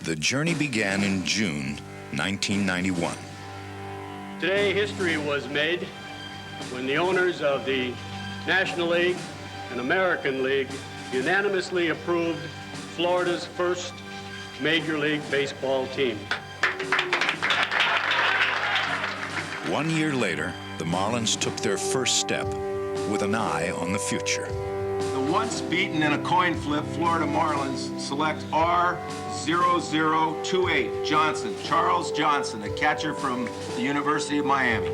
The journey began in June 1991. Today, history was made when the owners of the National League and American League unanimously approved Florida's first Major League Baseball team. 1 year later, the Marlins took their first step with an eye on the future. The once beaten in a coin flip Florida Marlins select R0028 Johnson, Charles Johnson, a catcher from the University of Miami.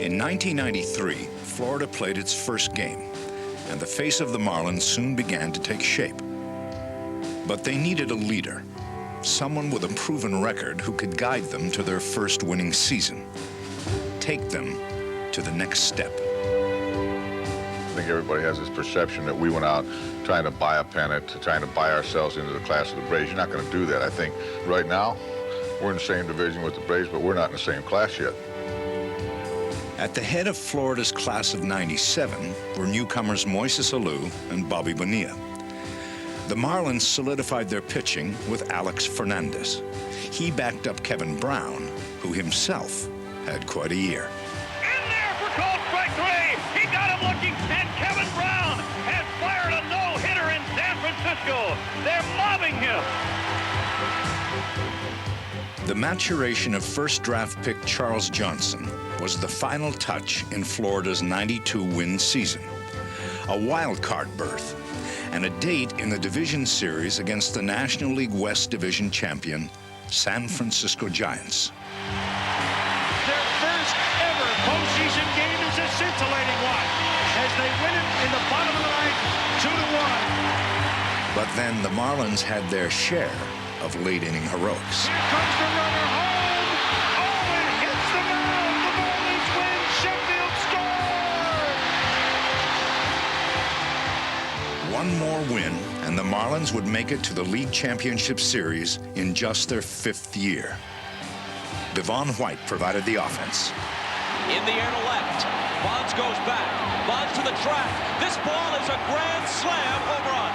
In 1993, Florida played its first game, and the face of the Marlins soon began to take shape. But they needed a leader, someone with a proven record who could guide them to their first winning season, take them to the next step. I think everybody has this perception that we went out trying to buy a pennant, trying to buy ourselves into the class of the Braves. You're not going to do that. I think right now we're in the same division with the Braves, but we're not in the same class yet. At the head of Florida's class of '97 were newcomers Moises Alou and Bobby Bonilla. The Marlins solidified their pitching with Alex Fernandez. He backed up Kevin Brown, who himself had quite a year. In there for called strike three. He got him looking, and Kevin Brown has fired a no-hitter in San Francisco. They're mobbing him. The maturation of first draft pick Charles Johnson was the final touch in Florida's 92-win season. A wild card berth and a date in the division series against the National League West Division champion, San Francisco Giants. Their first ever postseason game is a scintillating one as they win it in the bottom of the ninth, 2-1. But then the Marlins had their share of late-inning heroics. Here comes the runner home. Oh, it hits the mound. The Marlins win. Sheffield scores. One more win, and the Marlins would make it to the League Championship Series in just their 5th year. Devon White provided the offense. In the air to left. Bonds goes back. Bonds to the track. This ball is a grand slam home run.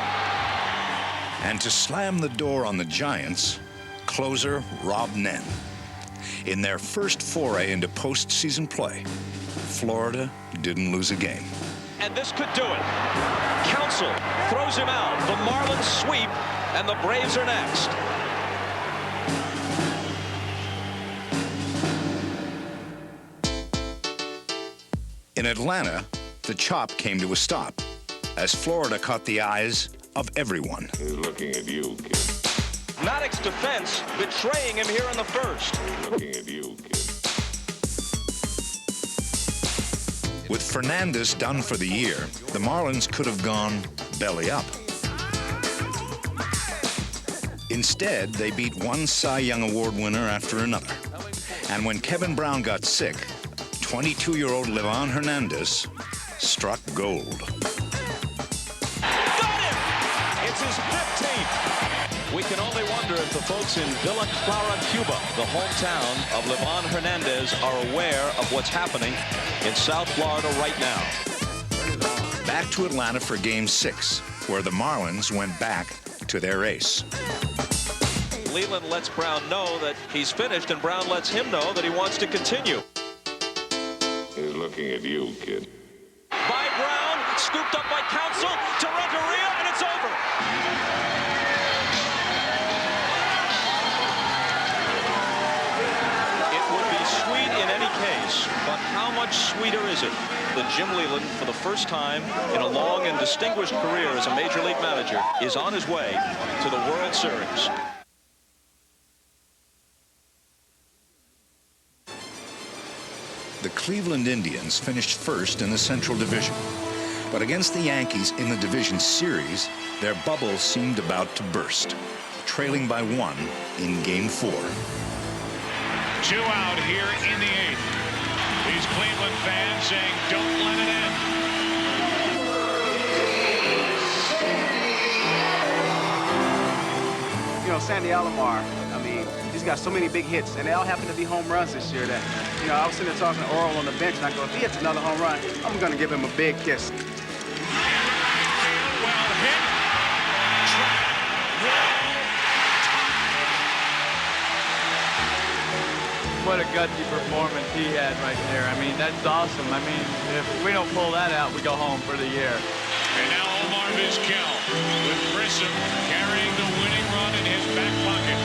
And to slam the door on the Giants, closer Rob Nen. In their first foray into postseason play, Florida didn't lose a game. And this could do it. Counsell throws him out. The Marlins sweep, and the Braves are next. In Atlanta, the chop came to a stop as Florida caught the eyes of everyone. He's looking at you, kid. Maddox's defense betraying him here in the first. Looking at you, kid. With Fernandez done for the year, the Marlins could have gone belly up. Instead, they beat one Cy Young Award winner after another. And when Kevin Brown got sick, 22-year-old Livan Hernandez struck gold. Got him! It's his 15th. We can only wonder if the folks in Villa Clara, Cuba, the hometown of Livan Hernandez, are aware of what's happening in South Florida right now. Back to Atlanta for Game 6, where the Marlins went back to their ace. Leland lets Brown know that he's finished, and Brown lets him know that he wants to continue. He's looking at you, kid. By Brown, scooped up by Counsell to Renteria, and it's over. It would be sweet in any case, but how much sweeter is it that Jim Leland, for the first time in a long and distinguished career as a Major League manager, is on his way to the World Series. The Cleveland Indians finished first in the Central Division. But against the Yankees in the division series, their bubble seemed about to burst, trailing by 1 in Game 4. 2 out here in the 8th. These Cleveland fans saying, don't let it end. You know, Sandy Alomar, I mean, he's got so many big hits, and they all happen to be home runs this year that, you know, I was sitting there talking to Earl on the bench, and I go, if he hits another home run, I'm going to give him a big kiss. Well hit. what a gutsy performance he had right there. I mean, that's awesome. I mean, if we don't pull that out, we go home for the year. And now Omar Vizquel with Grissom carrying the winning run in his back pocket.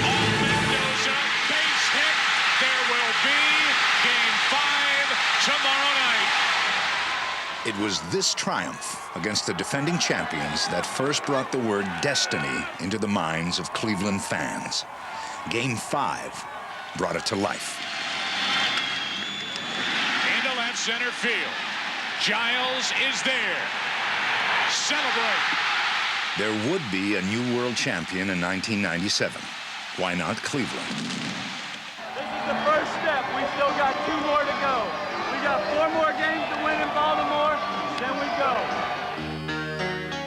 Oh, Mendoza, base hit. There will be Game 5 tomorrow night. It was this triumph against the defending champions that first brought the word destiny into the minds of Cleveland fans. Game 5 brought it to life. Into left center field. Giles is there. Celebrate. There would be a new world champion in 1997. Why not Cleveland? This is the first step. We still got 2 more to go. We got 4 more games to win in Baltimore, then we go.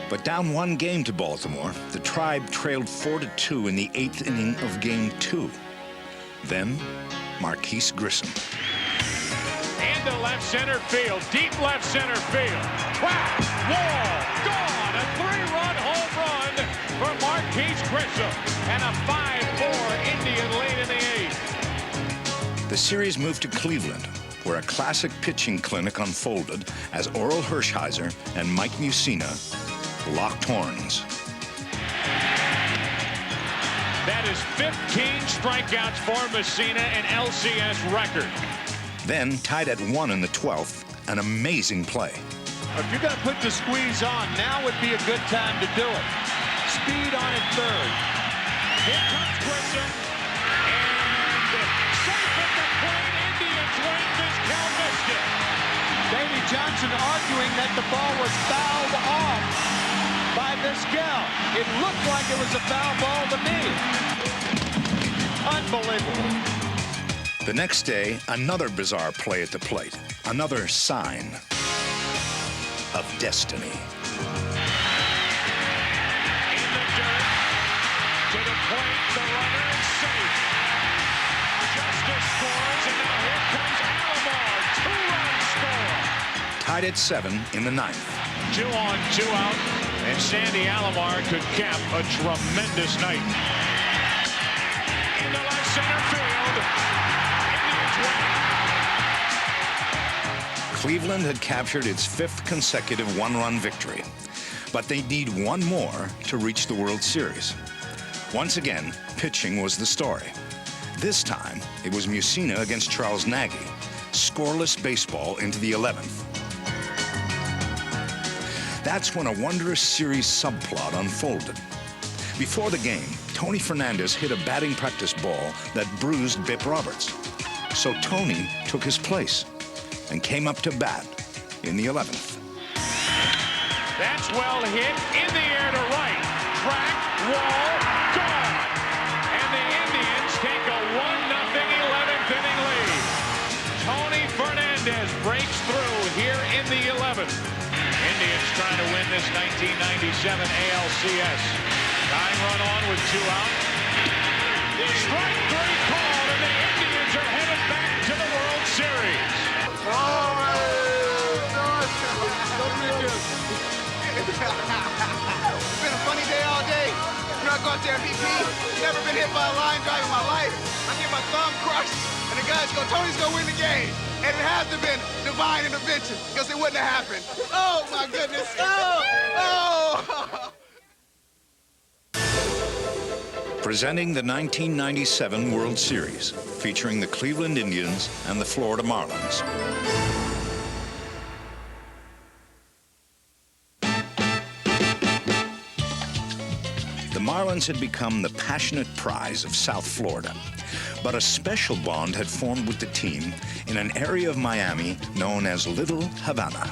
But down 1 game to Baltimore, the Tribe trailed 4-2 in the 8th inning of Game 2. Then, Marquise Grissom. Into left center field, deep left center field. Track, wall, gone. A 3-run home run for Marquise Grissom. And a 5-4 Indian late in the 8th. The series moved to Cleveland, where a classic pitching clinic unfolded as Oral Hershiser and Mike Mussina locked horns. That is 15 strikeouts for Mussina, an LCS record. Then, tied at 1 in the 12th, an amazing play. If you're going to put the squeeze on, now would be a good time to do it. Speed on at third. Here comes Grissom. And safe at the plate. Indians win. Vizquel missed it. Davey Johnson arguing that the ball was fouled off by Vizquel. It looked like it was a foul ball to me. Unbelievable. The next day, another bizarre play at the plate. Another sign of destiny. In the dirt, to the plate, the runner is safe. Justice scores, and now here comes Alomar. 2-run score. Tied at 7 in the 9th. 2 on, 2 out, and Sandy Alomar could cap a tremendous night. Into left center field. Indians win. Cleveland had captured its 5th consecutive 1-run victory, but they need 1 more to reach the World Series. Once again, pitching was the story. This time, it was Mussina against Charles Nagy, scoreless baseball into the 11th. That's when a wondrous series subplot unfolded. Before the game, Tony Fernandez hit a batting practice ball that bruised Bip Roberts. So Tony took his place and came up to bat in the 11th. That's well hit, in the air to right. Track, wall, gone. And the Indians take a 1-0 11th inning lead. Tony Fernandez breaks through here in the 11th. Indians trying to win this 1997 ALCS. Tying run on with 2 out. Strike 3 called, and the Indians are headed back to the World Series. It's been a funny day all day. You know, I go out there and BP. Never been hit by a line drive in my life. I get my thumb crushed, and the guys go, Tony's gonna win the game. And it has to have been divine intervention, because it wouldn't have happened. Oh, my goodness. Oh! Presenting the 1997 World Series, featuring the Cleveland Indians and the Florida Marlins. The Marlins had become the passionate prize of South Florida, but a special bond had formed with the team in an area of Miami known as Little Havana.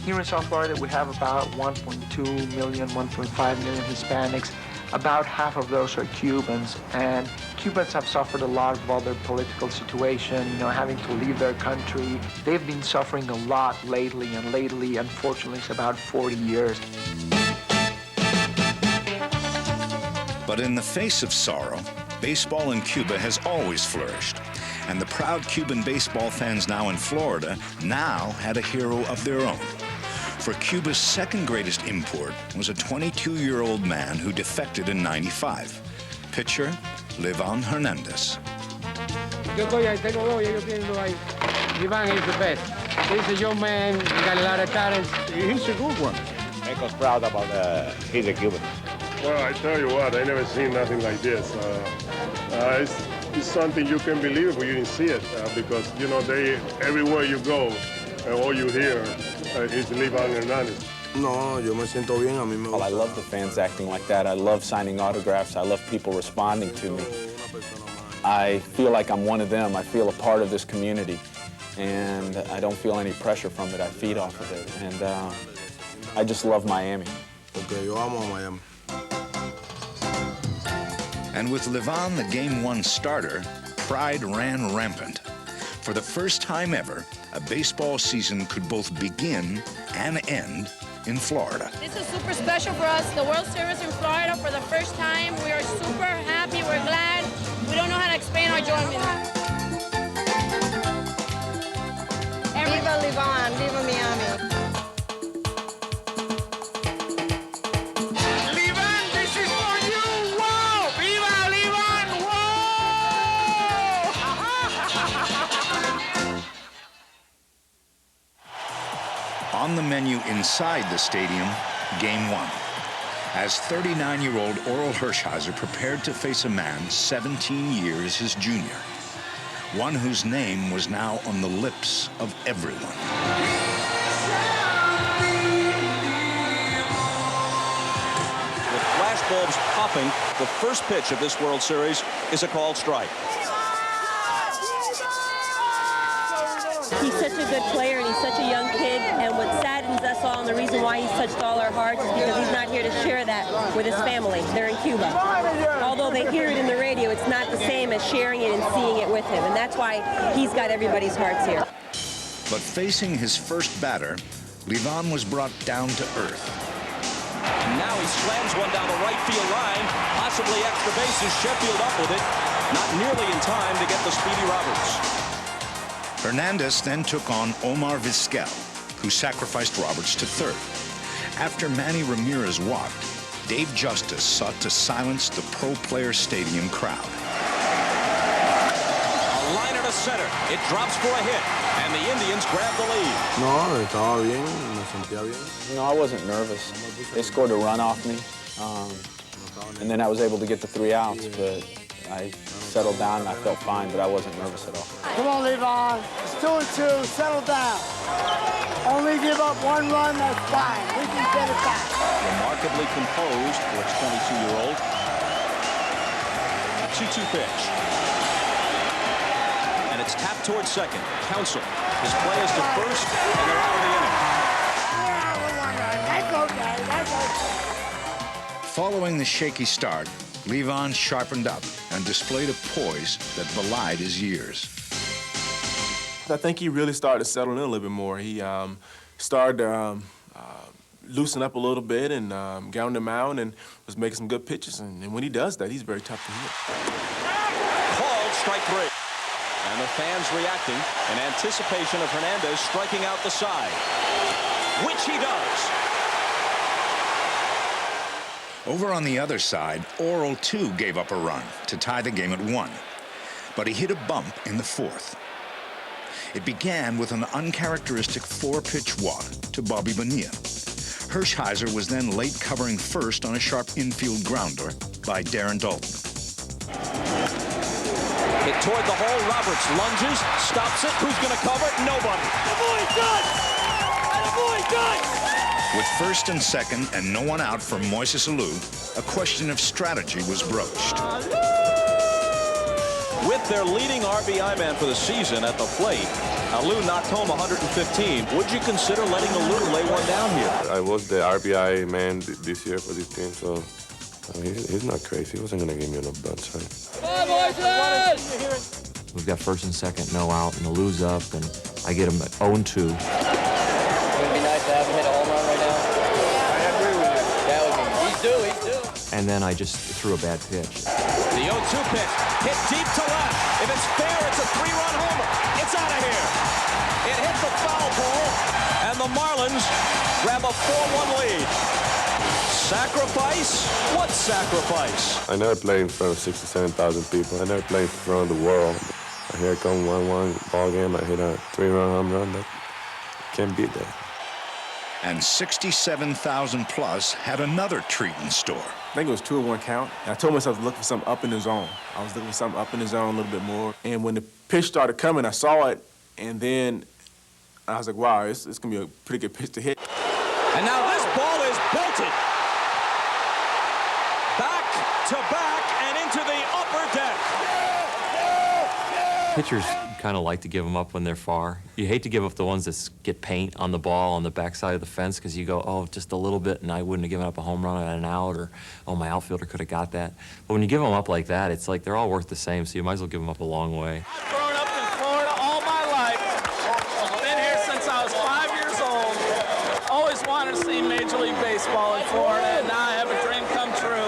Here in South Florida, we have about 1.2 million, 1.5 million Hispanics. About half of those are Cubans, and Cubans have suffered a lot of other political situation, having to leave their country. They've been suffering a lot lately, and lately, unfortunately, it's about 40 years. But in the face of sorrow, baseball in Cuba has always flourished, and the proud Cuban baseball fans now in Florida now had a hero of their own. For Cuba's second greatest import was a 22-year-old man who defected in '95. Pitcher Livan Hernandez. Yo estoy ahí, tengo dos y ellos tienen dos ahí. Livan is the best. He's a young man, he got a lot of talent. He's a good one. Make us proud about he's a Cuban. Well, I tell you what, I never seen nothing like this. It's something you can believe when you didn't see it because, you know, everywhere you go, all you hear is Livan Hernandez. No, yo me siento bien, a mí me gusta. Well, I love the fans acting like that. I love signing autographs. I love people responding to me. I feel like I'm one of them. I feel a part of this community, and I don't feel any pressure from it. I feed off of it, and I just love Miami. Porque yo amo Miami. And with Livan, the Game 1 starter, pride ran rampant. For the first time ever, a baseball season could both begin and end in Florida. This is super special for us. The World Series in Florida for the first time. We are super happy. We're glad. We don't know how to explain our joy. Viva Livan, viva Miami. On the menu inside the stadium, Game 1. As 39-year-old Oral Hershiser prepared to face a man 17 years his junior, one whose name was now on the lips of everyone. With flashbulbs popping, the first pitch of this World Series is a called strike. He's such a good player and he's such a young kid, and what saddens us all and the reason why he's touched all our hearts is because he's not here to share that with his family. They're in Cuba. Although they hear it in the radio, it's not the same as sharing it and seeing it with him, and that's why he's got everybody's hearts here. But facing his first batter, Livan was brought down to earth. Now he slams one down the right field line, possibly extra bases. Sheffield up with it, not nearly in time to get the speedy Roberts. Hernandez then took on Omar Vizquel, who sacrificed Roberts to third. After Manny Ramirez walked, Dave Justice sought to silence the Pro Player Stadium crowd. A liner to center. It drops for a hit, and the Indians grab the lead. No, estaba bien, me sentía bien. No, I wasn't nervous. They scored a run off me, and then I was able to get the 3 outs, but I settled down and I felt fine, but I wasn't nervous at all. Come on, Livan. It's 2-2. Settle down. Only give up 1 run, that's fine. We can get it back. Remarkably composed for a 22-year-old. 2-2 pitch. And it's tapped towards second. Counsell. His play is to first, and they're out of the inning. That's okay. That's okay. Following the shaky start, Livan sharpened up and displayed a poise that belied his years. I think he really started to settle in a little bit more. He started to loosen up a little bit and got on the mound and was making some good pitches. And when he does that, he's very tough to hit. Called strike 3. And the fans reacting in anticipation of Hernandez striking out the side, which he does. Over on the other side, Oral too gave up a run to tie the game at 1. But he hit a bump in the 4th. It began with an uncharacteristic 4-pitch walk to Bobby Bonilla. Hershiser was then late covering first on a sharp infield grounder by Darren Dalton. Hit toward the hole. Roberts lunges, stops it. Who's going to cover it? Nobody. The boy's done! The boy's done! With first and second and no one out for Moises Alou, a question of strategy was broached. With their leading RBI man for the season at the plate, Alou knocked home 115. Would you consider letting Alou lay one down here? I was the RBI man this year for this team, so I mean, he's not crazy. He wasn't going to give me enough bunch time. We've got first and second, no out, and Alou's up, and I get him at 0-2. It would be nice to have him hit a home run right now. I agree with you. That would be, he's due. And then I just threw a bad pitch. The 0-2 pitch, hit deep to left. If it's fair, it's a 3-run homer. It's out of here. It hit the foul pole, and the Marlins grab a 4-1 lead. Sacrifice? What sacrifice? I never played in front of 67,000 people. I never played in front of the world. Here I come 1-1 ball game. I hit a 3-run home run. That can't beat that. And 67,000 plus had another treat in store. I think it was 2-1 count. And I told myself to look for something up in the zone. I was looking for something up in the zone a little bit more. And when the pitch started coming, I saw it, and then I was like, wow, it's going to be a pretty good pitch to hit. And now this ball is belted. Back to back and into the upper deck. Pitchers kind of like to give them up when they're far. You hate to give up the ones that get paint on the ball on the backside of the fence because you go, oh, just a little bit, and I wouldn't have given up a home run and an out, or, oh, my outfielder could have got that. But when you give them up like that, it's like they're all worth the same, so you might as well give them up a long way. I've grown up in Florida all my life. Been here since I was 5 years old. Always wanted to see Major League Baseball in Florida, and now I have a dream come true.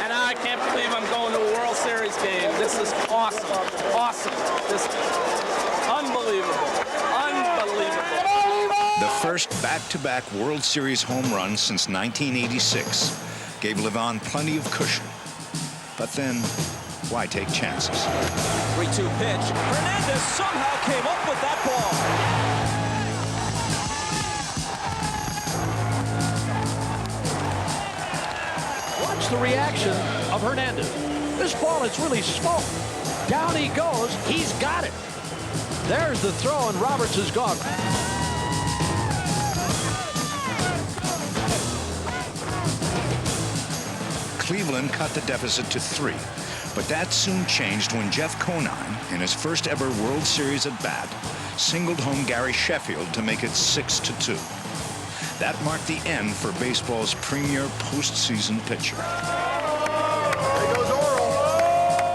And I can't believe I'm going to a World Series game. This is awesome. Awesome. This is unbelievable. Unbelievable. The first back-to-back World Series home run since 1986 gave Levon plenty of cushion. But then, why take chances? 3-2 pitch. Hernandez somehow came up with that ball. Watch the reaction of Hernandez. This ball is really smoked. Down he goes. He's got it. There's the throw, and Roberts is gone. Cleveland cut the deficit to 3, but that soon changed when Jeff Conine, in his first ever World Series at bat, singled home Gary Sheffield to make it 6-2. That marked the end for baseball's premier postseason pitcher.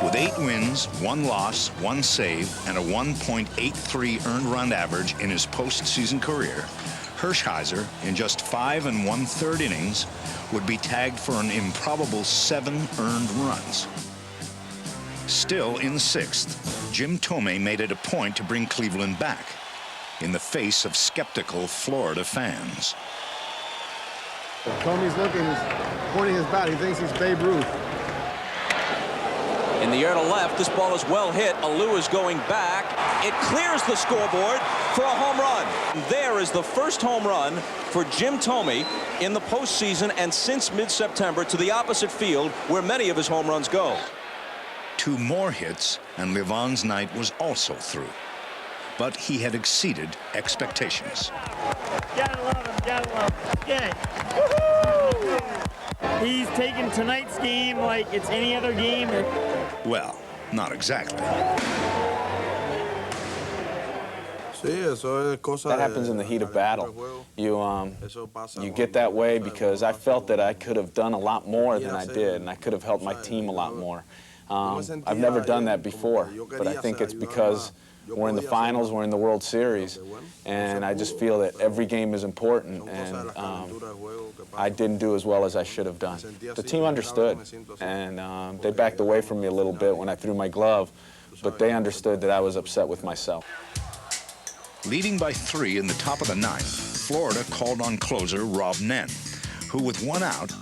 With 8 wins, 1 loss, 1 save, and a 1.83 earned run average in his postseason career, Hershiser, in just 5 1/3 innings, would be tagged for an improbable 7 earned runs. Still in 6th, Jim Thome made it a point to bring Cleveland back, in the face of skeptical Florida fans. Thome's looking, he's pointing his bat. He thinks he's Babe Ruth. In the air to left, this ball is well hit. Alou is going back. It clears the scoreboard for a home run. There is the first home run for Jim Thome in the postseason and since mid-September to the opposite field where many of his home runs go. 2 more hits, and Levon's night was also through. But he had exceeded expectations. Gotta love him, gotta love him. Yeah. Woohoo! He's taking tonight's game like it's any other game. Well, not exactly. That happens in the heat of battle. You get that way because I felt that I could have done a lot more than I did, and I could have helped my team a lot more. I've never done that before, but I think it's because we're in the finals, we're in the World Series, and I just feel that every game is important, and I didn't do as well as I should have done. The team understood, and they backed away from me a little bit when I threw my glove, but they understood that I was upset with myself. Leading by 3 in the top of the 9th, Florida called on closer Rob Nen, who with 1 out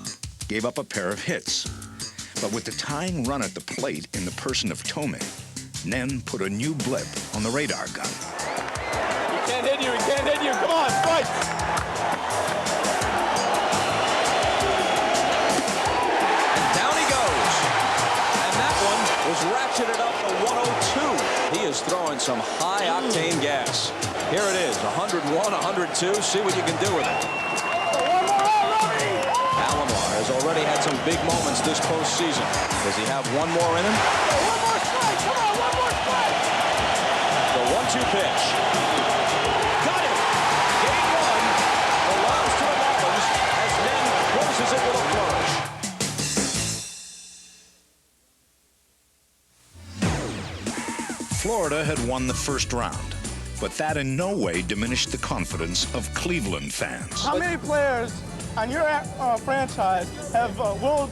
gave up a pair of hits. But with the tying run at the plate in the person of Thome, Nen put a new blip on the radar gun. He can't hit you, he can't hit you. Come on, fight! And down he goes. And that one was ratcheted up to 102. He is throwing some high-octane gas. Here it is, 101, 102. See what you can do with it. Alomar has already had some big moments this postseason. Does he have one more in him? One more strike, come on, one more strike! The 1-2 pitch. Got it! Game 1 belongs to the Marlins as Nen closes it with a flourish. Florida had won the first round, but that in no way diminished the confidence of Cleveland fans. How many players on your franchise have World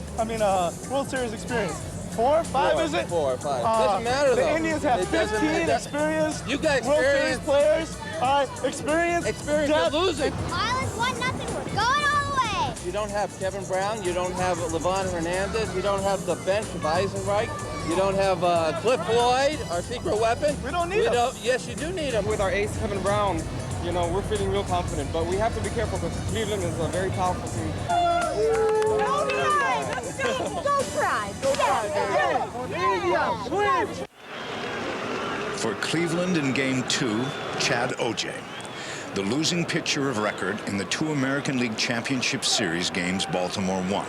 Series experience? 4, 5, is it? 4 or 5. Doesn't matter, though. The Indians have 15 experienced You got World Series experience. players. Experience Experience of losing. Marlins 1-0. We're going all the way. You don't have Kevin Brown. You don't have Livan Hernandez. You don't have the bench of Eisenreich. You don't have Cliff Floyd, our secret weapon. We don't need him. Yes, you do need him. With our ace, Kevin Brown, you know, we're feeling real confident, but we have to be careful because Cleveland is a very powerful team. Go try. Switch. For Cleveland in Game 2, Chad Ojay, the losing pitcher of record in the 2 American League Championship Series games Baltimore won.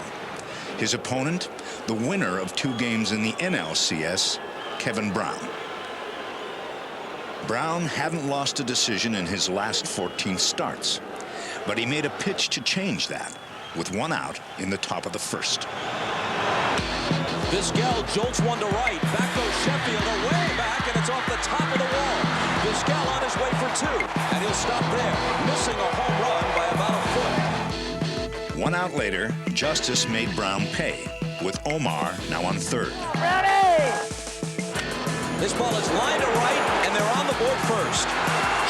His opponent, the winner of 2 games in the NLCS, Kevin Brown. Brown hadn't lost a decision in his last 14 starts, but he made a pitch to change that with 1 out in the top of the first. Vizquel jolts one to right. Back goes Sheffield, away back, and it's off the top of the wall. Vizquel on his way for 2, and he'll stop there, missing a home run by about a foot. 1 out later, Justice made Brown pay, with Omar now on third. This ball is lined to right, and they're on the board first.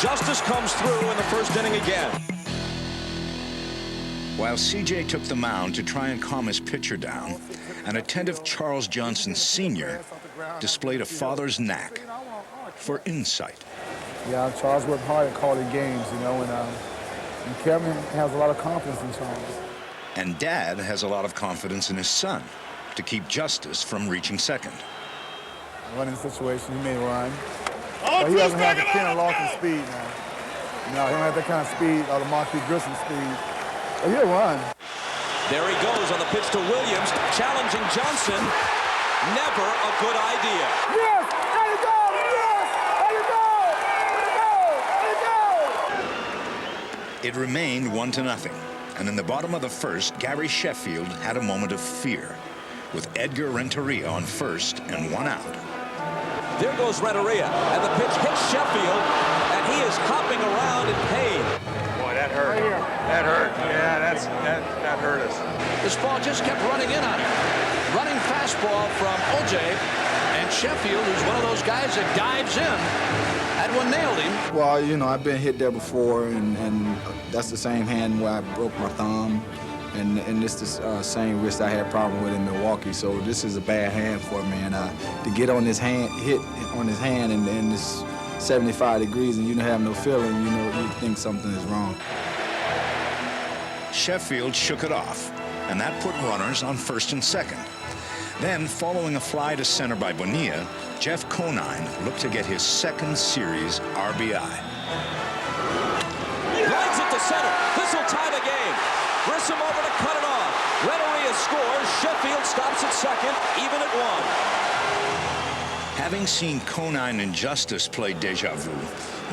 Justice comes through in the first inning again. While CJ took the mound to try and calm his pitcher down, an attentive Charles Johnson Sr. displayed a father's knack for insight. Yeah, Charles worked hard at calling games, you know, and Kevin has a lot of confidence in Charles. And Dad has a lot of confidence in his son to keep Justice from reaching second. Running situation, he may run. But he doesn't have the Ken Lawson speed now. No, he don't have that kind of speed or the Marquis Grissom speed. But he'll run. There he goes on the pitch to Williams, challenging Johnson. Never a good idea. Yes! There you go! Yes! There you go! There you go! There you go! It remained 1-0, and in the bottom of the first, Gary Sheffield had a moment of fear, with Edgar Renteria on first and 1 out. There goes Renteria, and the pitch hits Sheffield, and he is hopping around in pain. Boy, that hurt. That hurt. Yeah, that hurt us. This ball just kept running in on him. Running fastball from OJ, and Sheffield, who's one of those guys that dives in, that one nailed him. Well, you know, I've been hit there before, and that's the same hand where I broke my thumb. And it's the same wrist I had a problem with in Milwaukee. So this is a bad hand for me. And to get on this hand, hit on his hand, and it's 75 degrees, and you don't have no feeling, you know, you think something is wrong. Sheffield shook it off, and that put runners on first and second. Then, following a fly to center by Bonilla, Jeff Conine looked to get his second series RBI. Lines it to center. This will tie the game. Grissom over to cut it off. Renteria scores. Sheffield stops at second, even at 1. Having seen Conine and Justice play deja vu,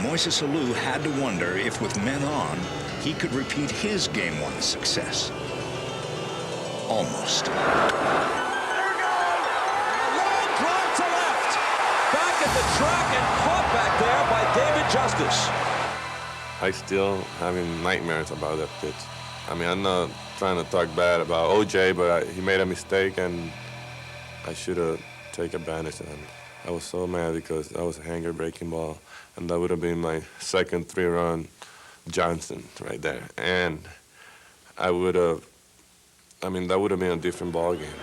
Moises Alou had to wonder if with men on, he could repeat his Game 1 success. Almost. Long drive to left. Back at the track and caught back there by David Justice. I still having nightmares about that pitch. I mean, I'm not trying to talk bad about OJ, but he made a mistake, and I should have taken advantage of it. I was so mad because that was a hanger-breaking ball, and that would have been my second 3-run Johnson right there. And I would have, I mean, that would have been a different ball game.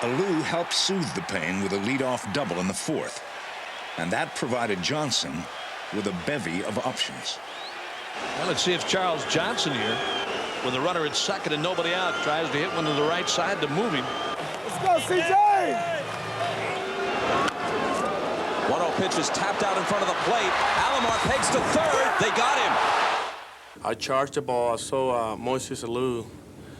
Alou helped soothe the pain with a leadoff double in the fourth, and that provided Johnson with a bevy of options. Well, let's see if Charles Johnson here, with the runner at second and nobody out, tries to hit one to the right side to move him. Let's go, CJ! 1-0 pitch is tapped out in front of the plate. Alomar pegs to third. They got him. I charged the ball. I saw Moises Alou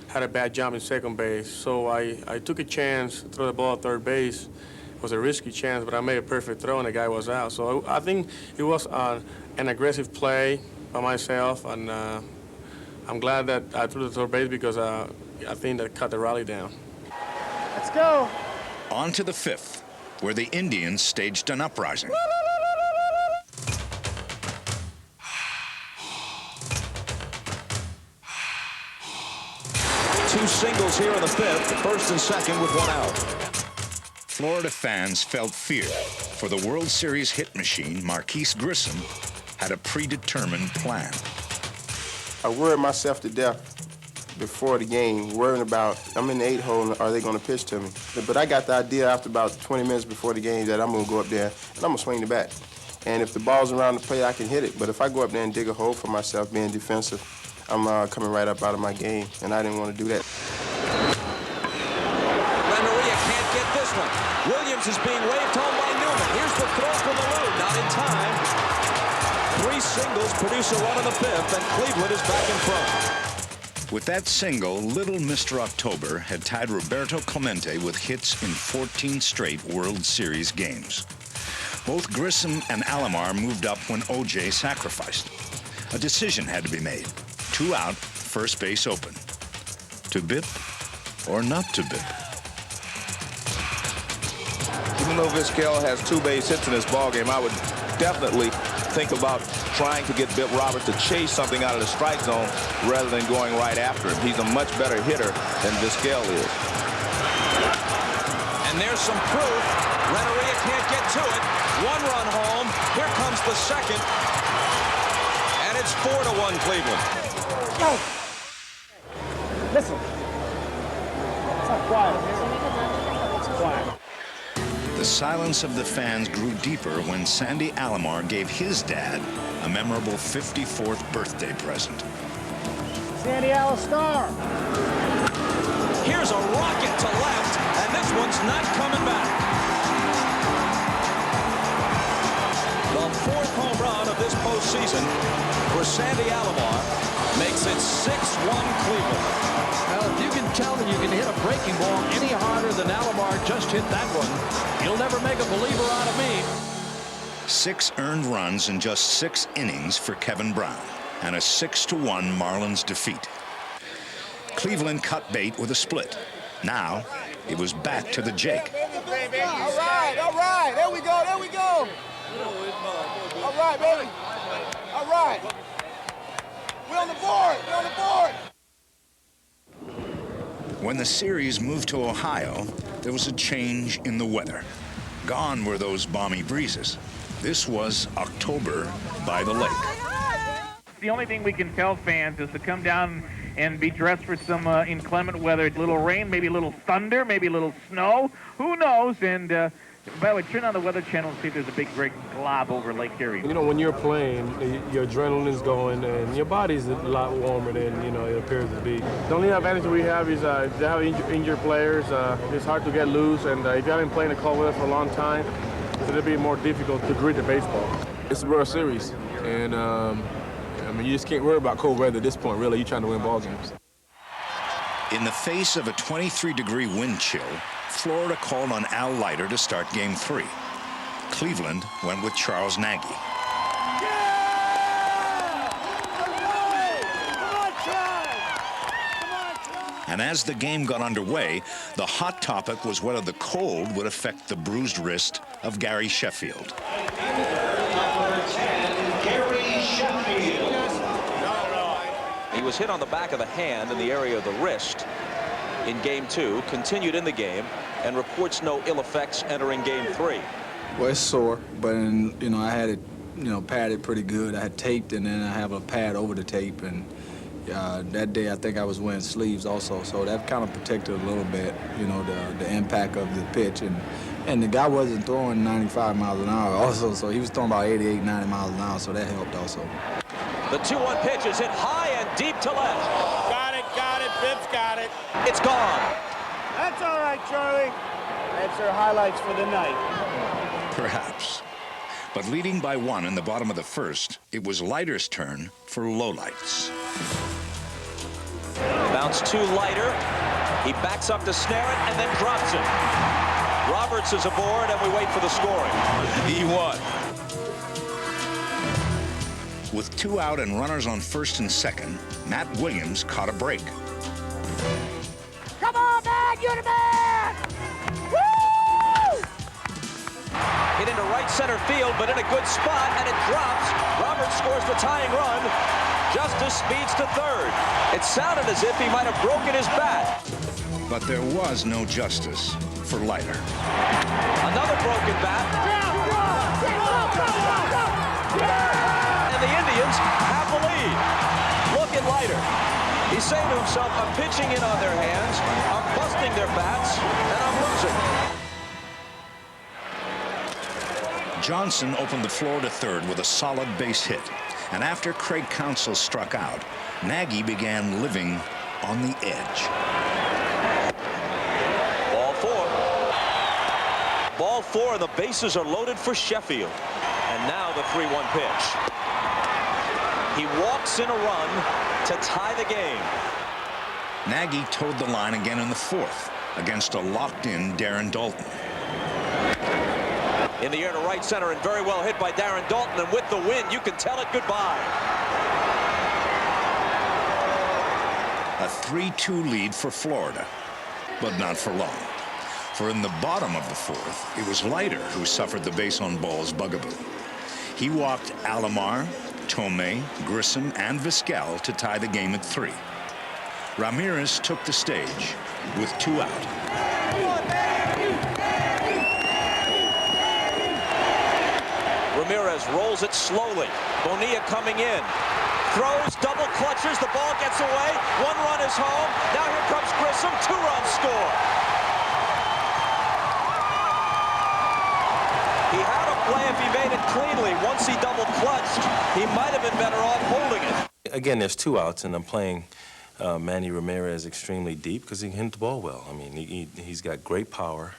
had a bad jump in second base, so I took a chance to throw the ball at third base. It was a risky chance, but I made a perfect throw, and the guy was out. So I think it was an aggressive play by myself, and I'm glad that I threw the third base because I think that cut the rally down. Let's go. On to the fifth, where the Indians staged an uprising. Two singles here in the fifth, first and second with 1 out. Florida fans felt fear, for the World Series hit machine, Marquis Grissom, had a predetermined plan. I worried myself to death before the game, worrying about, I'm in the 8-hole, are they going to pitch to me? But I got the idea after about 20 minutes before the game that I'm going to go up there and I'm going to swing the bat. And if the ball's around the plate, I can hit it. But if I go up there and dig a hole for myself, being defensive, I'm coming right up out of my game, and I didn't want to do that. Renneria can't get this one. Williams is being waved home by Newman. Here's the throw from the loop, not in time. 3 singles produce a run in the 5th, and Cleveland is back in front. With that single, little Mr. October had tied Roberto Clemente with hits in 14 straight World Series games. Both Grissom and Alomar moved up when O.J. sacrificed. A decision had to be made. 2 out, first base open. To bip or not to bip? Even though Vizquel has 2 base hits in this ballgame, I would definitely think about trying to get Bip Roberts to chase something out of the strike zone rather than going right after him. He's a much better hitter than Vizquel is. And there's some proof. Renneria can't get to it. 1 run home. Here comes the second. And it's 4-1 Cleveland. Go. Listen. It's not quiet. It's quiet. The silence of the fans grew deeper when Sandy Alomar gave his dad a memorable 54th birthday present. Sandy Alistar. Here's a rocket to left, and this one's not coming back. The 4th home run of this postseason for Sandy Alomar makes it 6-1 Cleveland. Well, if you can tell that you can hit a breaking ball any harder than Alomar just hit that one, you'll never make a believer out of me. 6 earned runs in just 6 innings for Kevin Brown, and a 6-1 Marlins defeat. Cleveland cut bait with a split. Now, it was back to the Jake. All right, there we go. All right, baby. All right. We're on the board. When the series moved to Ohio, there was a change in the weather. Gone were those balmy breezes. This was October by the lake. The only thing we can tell fans is to come down and be dressed for some inclement weather. A little rain, maybe a little thunder, maybe a little snow. Who knows? And by the way, turn on the Weather Channel and see if there's a big, great glob over Lake Erie. You know, when you're playing, your adrenaline's going, and your body's a lot warmer than, you know, it appears to be. The only advantage we have is they have injured players. It's hard to get loose, and if you haven't played in the cold weather for a long time, it'll be more difficult to grip the baseball. It's a World Series, and I mean, you just can't worry about cold weather at this point, really. You're trying to win ball games. In the face of a 23-degree wind chill, Florida called on Al Leiter to start Game 3. Cleveland went with Charles Nagy. And as the game got underway, the hot topic was whether the cold would affect the bruised wrist of Gary Sheffield. He was hit on the back of the hand in the area of the wrist in Game 2, continued in the game, and reports no ill effects entering Game 3. Well, it's sore, but you know, I had it, you know, padded pretty good. I had taped, and then I have a pad over the tape, and that day I think I was wearing sleeves also, so that kind of protected a little bit, you know, the impact of the pitch, and the guy wasn't throwing 95 miles an hour also, so he was throwing about 88, 90 miles an hour, so that helped also. The 2-1 pitch is hit high and deep to left. Got it, Bibbs got it. It's gone. That's all right, Charlie. That's our highlights for the night. Perhaps. But leading by 1 in the bottom of the first, it was Leiter's turn for lowlights. Bounce to Leiter. He backs up to snare it and then drops it. Roberts is aboard, and we wait for the scoring. He won. With 2 out and runners on first and second, Matt Williams caught a break. Come on, man! You're the man! Woo! Hit into right center field, but in a good spot, and it drops. Roberts scores the tying run. Justice speeds to third. It sounded as if he might have broken his bat. But there was no justice for Leiter. Another broken bat. And the Indians have the lead. Look at Leiter. He's saying to himself, I'm pitching in on their hands, I'm busting their bats, and I'm losing. Johnson opened the floor to third with a solid base hit. And after Craig Counsell struck out, Nagy began living on the edge. Ball four. Ball four, and the bases are loaded for Sheffield. And now the 3-1 pitch. He walks in a run to tie the game. Nagy towed the line again in the fourth against a locked-in Darren Daulton. In the air to right center, and very well hit by Darren Daulton, and with the wind, you can tell it goodbye. A 3-2 lead for Florida, but not for long. For in the bottom of the fourth, it was Leiter who suffered the base on balls bugaboo. He walked Alomar, Tomei, Grissom, and Vizquel to tie the game at 3. Ramirez took the stage with 2 out. Ramirez rolls it slowly. Bonilla coming in. Throws, double clutches, the ball gets away. 1 run is home. Now here comes Grissom, 2-run score. He had a play if he made it cleanly. Once he double clutched, he might have been better off holding it. Again, there's 2 outs, and I'm playing Manny Ramirez extremely deep because he can hit the ball well. I mean, he's got great power,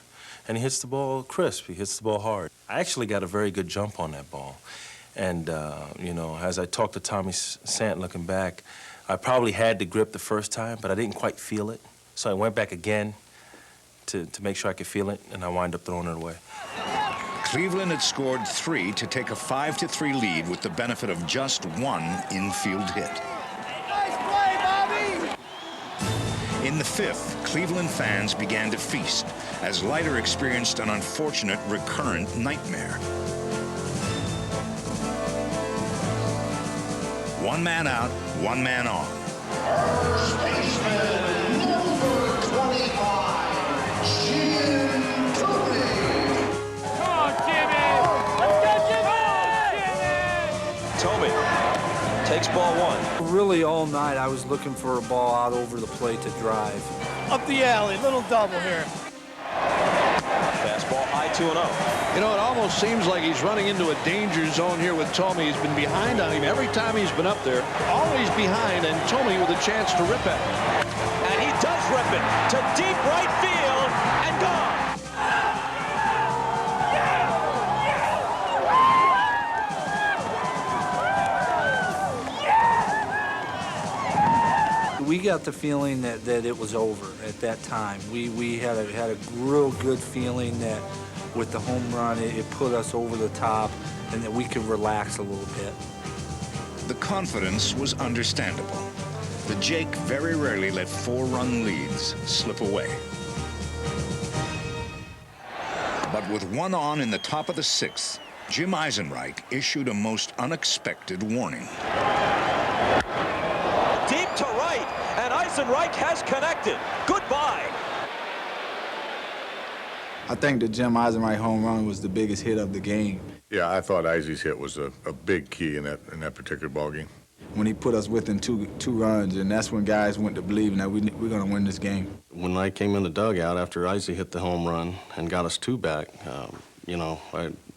and he hits the ball crisp. He hits the ball hard. I actually got a very good jump on that ball. And, you know, as I talked to Tommy Sant looking back, I probably had the grip the first time, but I didn't quite feel it. So I went back again to make sure I could feel it, and I wound up throwing it away. Cleveland had scored 3 to take a 5-3 lead with the benefit of just 1 infield hit. Nice play, Bobby! In the 5th, Cleveland fans began to feast as Leiter experienced an unfortunate recurrent nightmare. 1 man out, 1 man on. First baseman, number 25, Jim Tomei. Come on, Jimmy! Let's go, Jimmy! Tomei takes ball 1. Really all night I was looking for a ball out over the plate to drive. Up the alley, little double here. Fastball high, 2-0. You know, it almost seems like he's running into a danger zone here with Tomei. He's been behind on him every time he's been up there. Always behind, and Tomei with a chance to rip it. And he does rip it to deep right field and gone. We got the feeling that it was over at that time. We had a real good feeling that with the home run, it put us over the top and that we could relax a little bit. The confidence was understandable. The Jake very rarely let 4-run leads slip away. But with 1 on in the top of the 6th, Jim Eisenreich issued a most unexpected warning. Deep to right, and Eisenreich has connected. Goodbye. I think the Jim Eisenreich home run was the biggest hit of the game. Yeah, I thought Izzy's hit was a big key in that particular ball game. When he put us within two runs, and that's when guys went to believing that we're going to win this game. When I came in the dugout after Izzy hit the home run and got us 2 back, you know,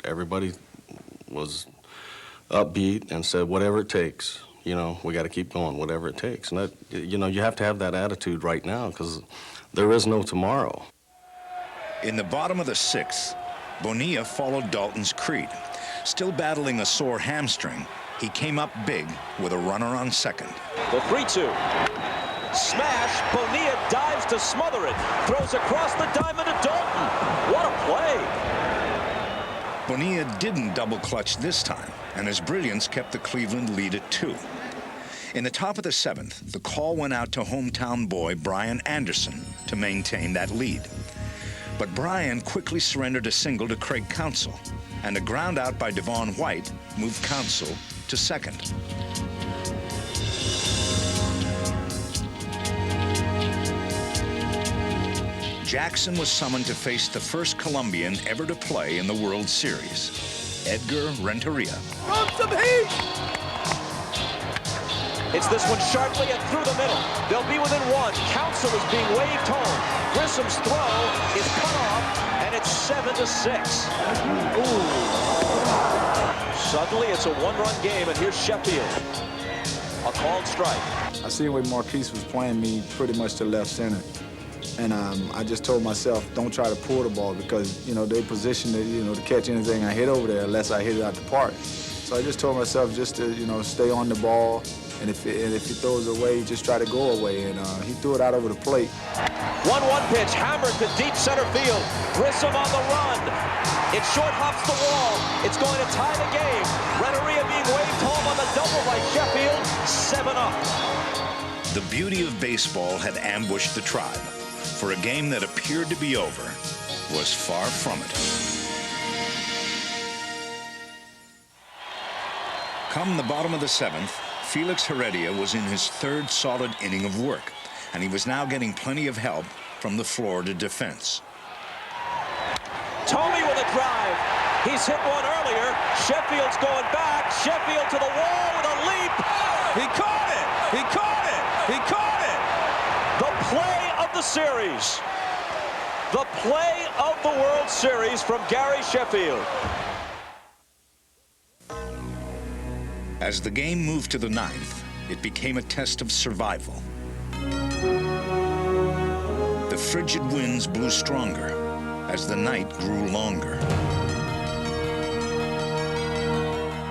everybody was upbeat and said, whatever it takes, you know, we got to keep going, whatever it takes. And that, you know, you have to have that attitude right now because there is no tomorrow. In the bottom of the 6th, Bonilla followed Dalton's creed. Still battling a sore hamstring, he came up big with a runner on second. The 3-2. Smash. Bonilla dives to smother it. Throws across the diamond to Dalton. What a play. Bonilla didn't double clutch this time, and his brilliance kept the Cleveland lead at 2. In the top of the 7th, the call went out to hometown boy Brian Anderson to maintain that lead. But Brian quickly surrendered a single to Craig Counsell, and a ground out by Devon White moved Counsell to second. Jackson was summoned to face the first Colombian ever to play in the World Series, Edgar Renteria. Run some heat! It's this one sharply and through the middle. They'll be within one. Counsell is being waved home. Grissom's throw is cut off, and it's 7-6. Ooh. Suddenly, it's a one-run game, and here's Sheffield. A called strike. I seen the way Marquise was playing me pretty much to left center. And I just told myself, don't try to pull the ball because, you know, they positioned it, you know, to catch anything I hit over there unless I hit it out the park. So I just told myself just to, you know, stay on the ball. And if he throws away, just try to go away. And he threw it out over the plate. 1-1 pitch hammered to deep center field. Grissom on the run. It short hops the wall. It's going to tie the game. Renteria being waved home on the double by Sheffield. 7-up. The beauty of baseball had ambushed the Tribe, for a game that appeared to be over was far from it. Come the bottom of the seventh, Felix Heredia was in his third solid inning of work, and he was now getting plenty of help from the Florida defense. Tomey with a drive. He's hit one earlier. Sheffield's going back. Sheffield to the wall with a leap. He caught it. He caught it. He caught it. The play of the series. The play of the World Series from Gary Sheffield. As the game moved to the ninth, it became a test of survival. The frigid winds blew stronger as the night grew longer.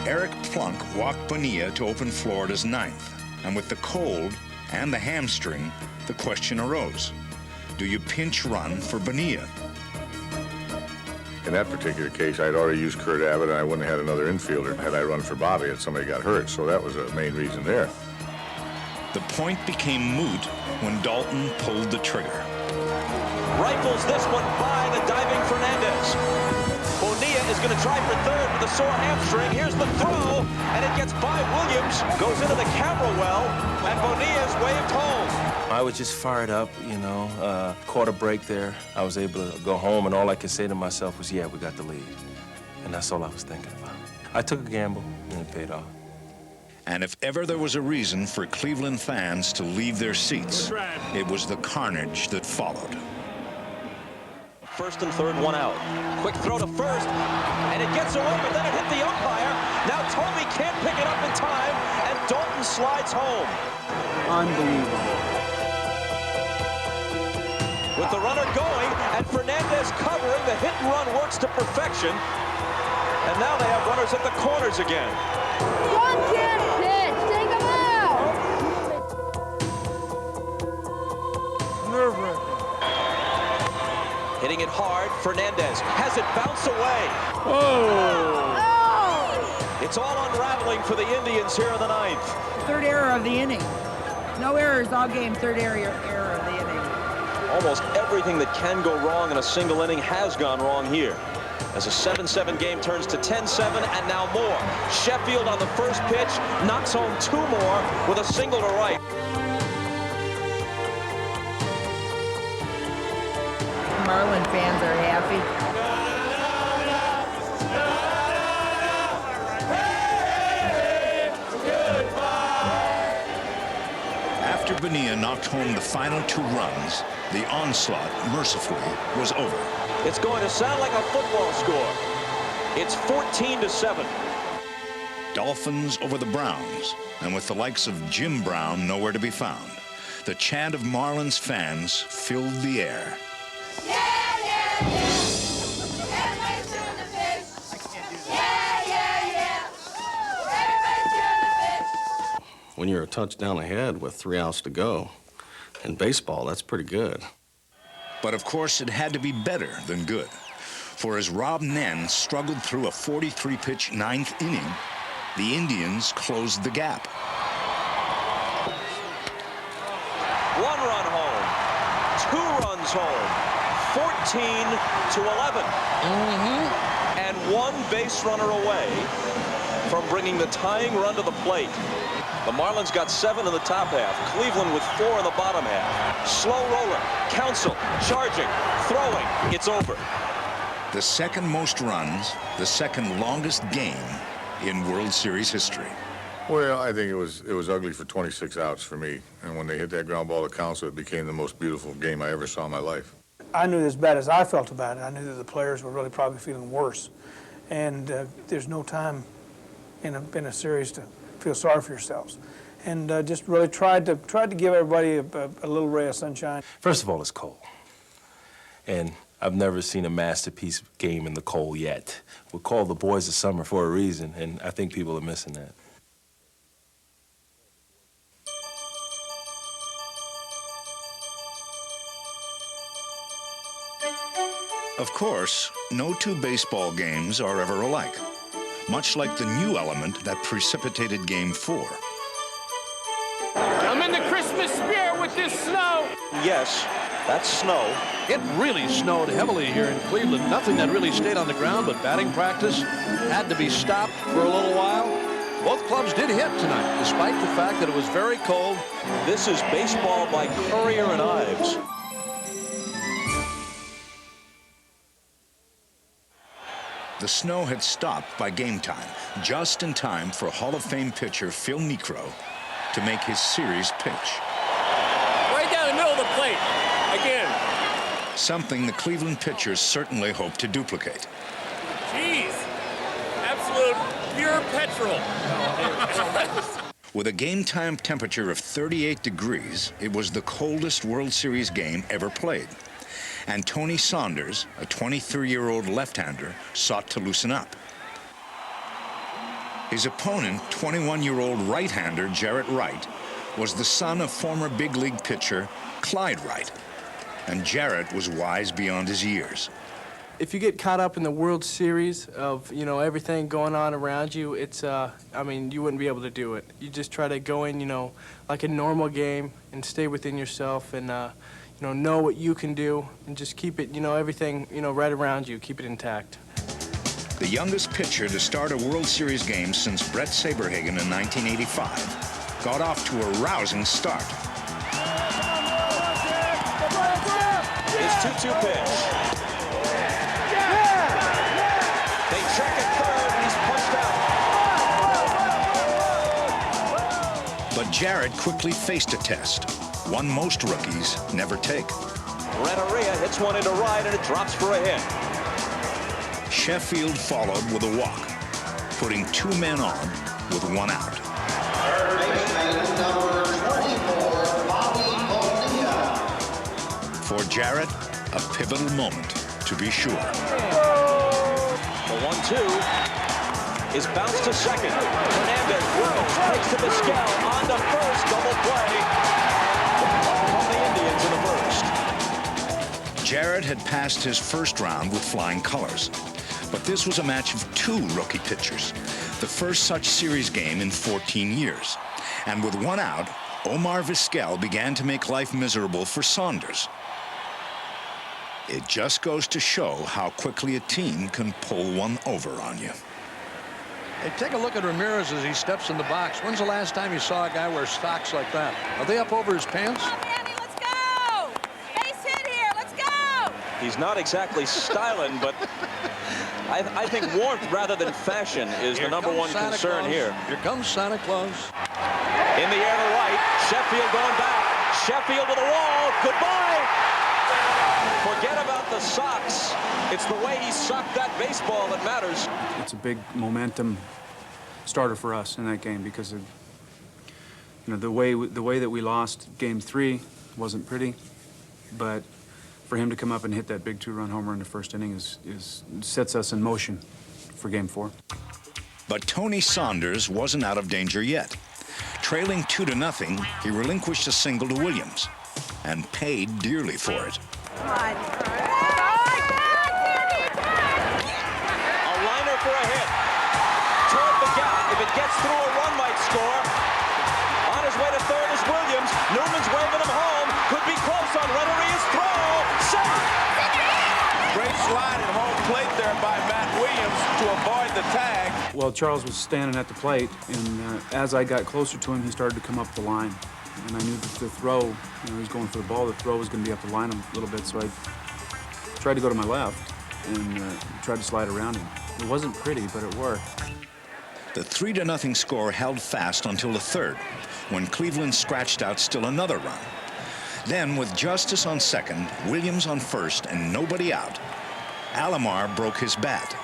Eric Plunk walked Bonilla to open Florida's ninth, and with the cold and the hamstring, the question arose: do you pinch run for Bonilla? In that particular case, I'd already used Kurt Abbott, and I wouldn't have had another infielder had I run for Bobby if somebody got hurt. So that was the main reason there. The point became moot when Dalton pulled the trigger. Rifles this one by the diving Fernandez. Bonilla is going to try for third with a sore hamstring. Here's the throw, and it gets by Williams, goes into the camera well, and Bonilla's waved home. I was just fired up, you know, caught a break there. I was able to go home, and all I could say to myself was, yeah, we got the lead. And that's all I was thinking about. I took a gamble, and it paid off. And if ever there was a reason for Cleveland fans to leave their seats, it was the carnage that followed. First and third, one out. Quick throw to first, and it gets away, but then it hit the umpire. Now Tomey can't pick it up in time, and Dalton slides home. Unbelievable. With the runner going, and Fernandez covering, the hit and run works to perfection. And now they have runners at the corners again. One kid pitch, take him out! Nerve-wracking. Hitting it hard, Fernandez has it bounce away. Oh! It's all unraveling for the Indians here in the ninth. Third error of the inning. No errors all game, third error of the inning. Almost everything that can go wrong in a single inning has gone wrong here. As a 7-7 game turns to 10-7 and now more. Sheffield on the first pitch knocks home two more with a single to right. Marlin fans are happy. After Bonilla knocked home the final two runs, the onslaught, mercifully, was over. It's going to sound like a football score. It's 14-7. Dolphins over the Browns, and with the likes of Jim Brown nowhere to be found, the chant of Marlins fans filled the air. When you're a touchdown ahead with 3 outs to go, in baseball, that's pretty good. But of course, it had to be better than good. For as Rob Nen struggled through a 43-pitch ninth inning, the Indians closed the gap. 1 run home, 2 runs home, 14-11. And 1 base runner away from bringing the tying run to the plate. The Marlins got 7 in the top half. Cleveland with 4 in the bottom half. Slow roller. Counsell charging, throwing. It's over. The second most runs, the second longest game in World Series history. Well, I think it was ugly for 26 outs for me. And when they hit that ground ball to Counsell, it became the most beautiful game I ever saw in my life. I knew as bad as I felt about it, I knew that the players were really probably feeling worse. And there's no time in a series to feel sorry for yourselves. And just really tried to give everybody a little ray of sunshine. First of all, it's cold. And I've never seen a masterpiece game in the cold yet. We're called the boys of summer for a reason, and I think people are missing that. Of course, no two baseball games are ever alike, much like the new element that precipitated Game 4. I'm in the Christmas spirit with this snow. Yes, that's snow. It really snowed heavily here in Cleveland. Nothing that really stayed on the ground, but batting practice had to be stopped for a little while. Both clubs did hit tonight, despite the fact that it was very cold. This is baseball by Courier and Ives. The snow had stopped by game time, just in time for Hall of Fame pitcher Phil Niekro to make his series pitch. Right down the middle of the plate, again. Something the Cleveland pitchers certainly hope to duplicate. Jeez, absolute pure petrol. With a game-time temperature of 38 degrees, it was the coldest World Series game ever played. And Tony Saunders, a 23-year-old left-hander, sought to loosen up. His opponent, 21-year-old right-hander Jarrett Wright, was the son of former big league pitcher Clyde Wright. And Jarrett was wise beyond his years. If you get caught up in the World Series of, you know, everything going on around you, it's, I mean, you wouldn't be able to do it. You just try to go in, you know, like a normal game and stay within yourself and, you know what you can do and just keep it, you know, everything, you know, right around you, keep it intact. The youngest pitcher to start a World Series game since Brett Saberhagen in 1985 got off to a rousing start. His 2-2 pitch. They check at third, and he's punched out. But Jarrett quickly faced a test, one most rookies never take. Renteria hits one into right, and it drops for a hit. Sheffield followed with a walk, putting two men on with one out. Third baseman, number 24, Bobby Bonilla. For Jarrett, a pivotal moment, to be sure. The 1-2 is bounced to second. Hernandez whirls, takes to Vizquel, on to first, double play. From the Indians in the first. Jarrett had passed his first round with flying colors. But this was a match of two rookie pitchers, the first such series game in 14 years. And with one out, Omar Vizquel began to make life miserable for Saunders. It just goes to show how quickly a team can pull one over on you. Hey, take a look at Ramirez as he steps in the box. When's the last time you saw a guy wear socks like that? Are they up over his pants? He's not exactly styling, but I think warmth rather than fashion is the number one concern here. Here comes Santa Claus. In the air to right, Sheffield going back. Sheffield to the wall. Goodbye. Forget about the socks. It's the way he socked that baseball that matters. It's a big momentum starter for us in that game because of, you know, the way that we lost Game 3 wasn't pretty, but for him to come up and hit that big two-run homer in the first inning sets us in motion for Game 4. But Tony Saunders wasn't out of danger yet. Trailing 2-0, he relinquished a single to Williams and paid dearly for it. A liner for a hit. Toward the gap. If it gets through, a run might score. On his way to third is Williams. Newman's waving him home. Could be close on Renteria's throw. Great slide at home plate there by Matt Williams to avoid the tag. Well, Charles was standing at the plate, and as I got closer to him, he started to come up the line. And I knew that the throw, you know, he was going for the ball, the throw was going to be up the line a little bit, so I tried to go to my left and tried to slide around him. It wasn't pretty, but it worked. The 3-0 score held fast until the third, when Cleveland scratched out still another run. Then, with Justice on second, Williams on first, and nobody out, Alomar broke his bat.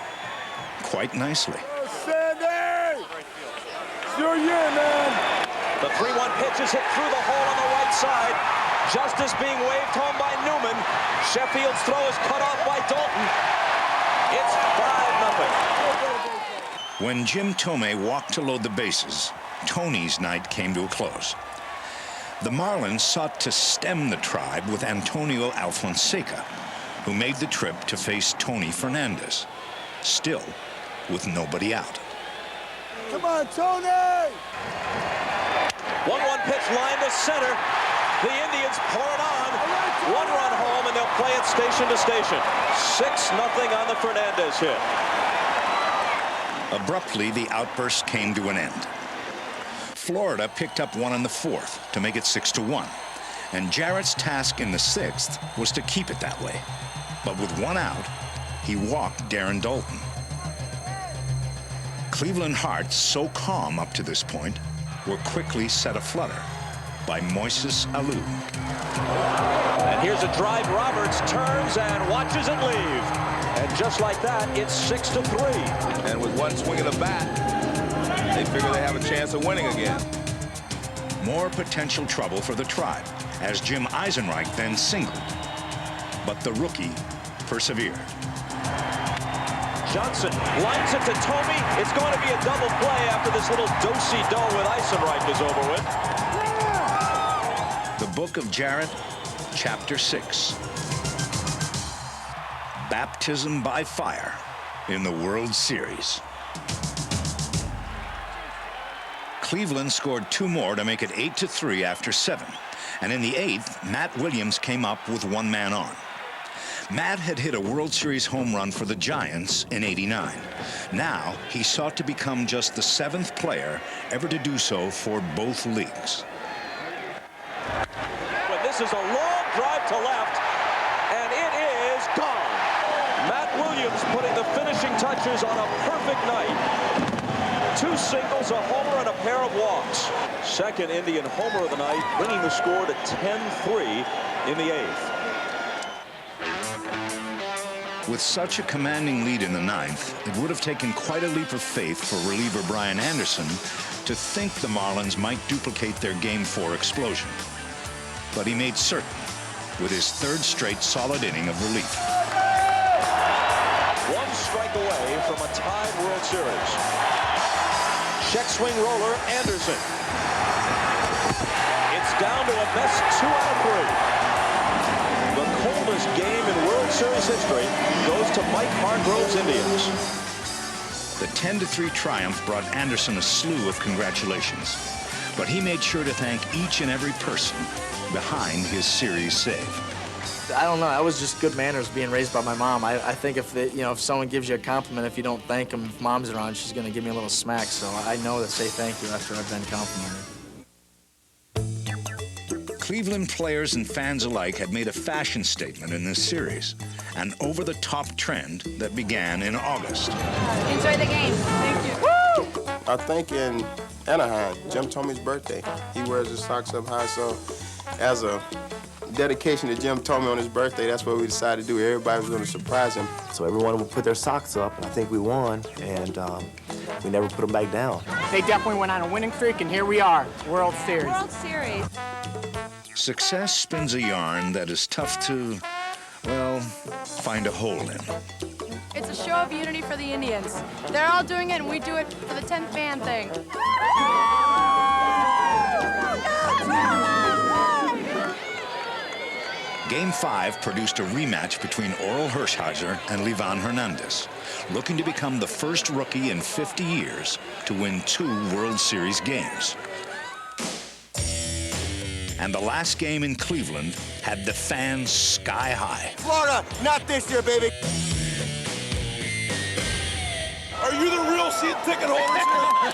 Quite nicely. Sandy! It's your year, man. The 3-1 pitch is hit through the hole on the right side. Justice being waved home by Newman. Sheffield's throw is cut off by Dalton. It's 5-0. When Jim Thome walked to load the bases, Tony's night came to a close. The Marlins sought to stem the Tribe with Antonio Alfonseca, who made the trip to face Tony Fernandez, still with nobody out. Come on, Tony! 1-1 pitch line to center. The Indians pour it on. 1 run home, and they'll play it station to station. 6-0 on the Fernandez hit. Abruptly, the outburst came to an end. Florida picked up 1 in the 4th to make it 6-1, and Jarrett's task in the 6th was to keep it that way. But with 1 out, he walked Darren Daulton. Cleveland hearts, so calm up to this point, were quickly set aflutter by Moises Alou. And here's a drive. Roberts turns and watches it leave. And just like that, it's 6-3. And with 1 swing of the bat, they figure they have a chance of winning again. More potential trouble for the Tribe, as Jim Eisenreich then singled. But the rookie persevered. Johnson lines it to Thome. It's going to be a double play after this little do-si-do with Eisenreich is over with. The Book of Jarrett, Chapter 6. Baptism by fire in the World Series. Cleveland scored 2 more to make it 8-3 after 7. And in the 8th, Matt Williams came up with 1 man on. Matt had hit a World Series home run for the Giants in '89. Now, he sought to become just the 7th player ever to do so for both leagues. But this is a long drive to left, and it is gone. Matt Williams putting the finishing touches on a perfect night. 2 singles, a homer, and a pair of walks. Second Indian homer of the night, bringing the score to 10-3 in the 8th. With such a commanding lead in the 9th, it would have taken quite a leap of faith for reliever Brian Anderson to think the Marlins might duplicate their Game 4 explosion. But he made certain with his 3rd straight solid inning of relief. 1 strike away from a tied World Series. Check swing roller, Anderson. It's down to a best 2 out of 3. The coldest game in World Series history goes to Mike Hargrove's Indians. The 10-3 triumph brought Anderson a slew of congratulations, but he made sure to thank each and every person behind his series save. I don't know. That was just good manners being raised by my mom. I think if if someone gives you a compliment, if you don't thank them, if mom's around, she's going to give me a little smack. So I know to say thank you after I've been complimented. Cleveland players and fans alike had made a fashion statement in this series, an over-the-top trend that began in August. Enjoy the game. Thank you. Woo! I think in Anaheim, Jim Thome's birthday, he wears his socks up high, so as a dedication to Jim Thome on his birthday, that's what we decided to do. Everybody was going to surprise him. So everyone would put their socks up, and I think we won, and we never put them back down. They definitely went on a winning streak, and here we are, World Series. World Series. Success spins a yarn that is tough to, well, find a hole in. It's a show of unity for the Indians. They're all doing it, and we do it for the 10th man thing. Game 5 produced a rematch between Oral Hershiser and Livan Hernandez, looking to become the first rookie in 50 years to win 2 World Series games. And the last game in Cleveland had the fans sky high. Florida, not this year, baby. Are you the real seat ticket holders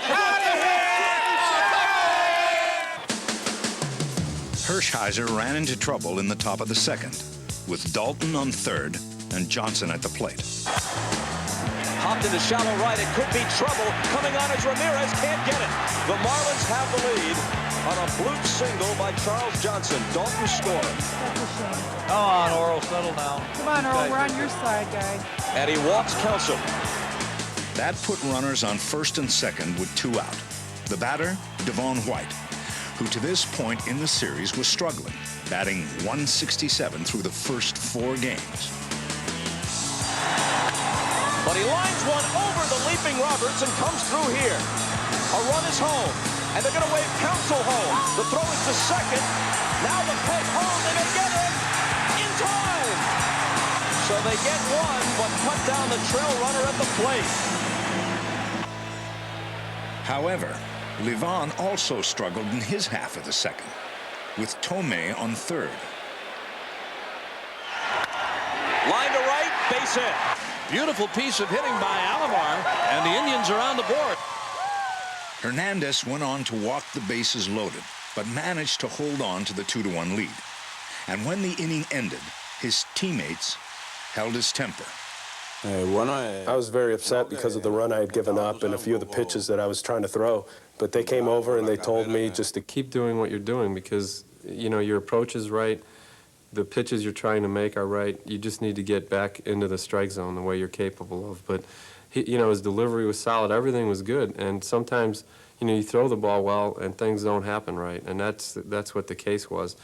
Hershiser ran into trouble in the top of the 2nd, with Dalton on 3rd and Johnson at the plate. Popped into shallow right. It could be trouble. Coming on as Ramirez can't get it. The Marlins have the lead on a bloop single by Charles Johnson. Dalton scored. Come on, Orel, settle down. Come on, Earl, we're on your side, guy. And he walks Kelso. That put runners on first and second with 2 out. The batter, Devon White, who to this point in the series was struggling, batting .167 through the first 4 games. But he lines one over the leaping Roberts and comes through here. A run is home, and they're going to wave Counsell home. The throw is to second. Now the peg home. They're going to get him in time. So they get one, but cut down the trail runner at the plate. However, Levon also struggled in his half of the second, with Tomei on third. Line to right, base hit. Beautiful piece of hitting by Alomar, and the Indians are on the board. Hernandez went on to walk the bases loaded, but managed to hold on to the 2-1 lead. And when the inning ended, his teammates held his temper. I was very upset because of the run I had given up and a few of the pitches that I was trying to throw. But they came over and they told me just to keep doing what you're doing because, you know, your approach is right. The pitches you're trying to make are right. You just need to get back into the strike zone the way you're capable of. But, you know, his delivery was solid. Everything was good. And sometimes, you know, you throw the ball well and things don't happen right. And that's what the case was.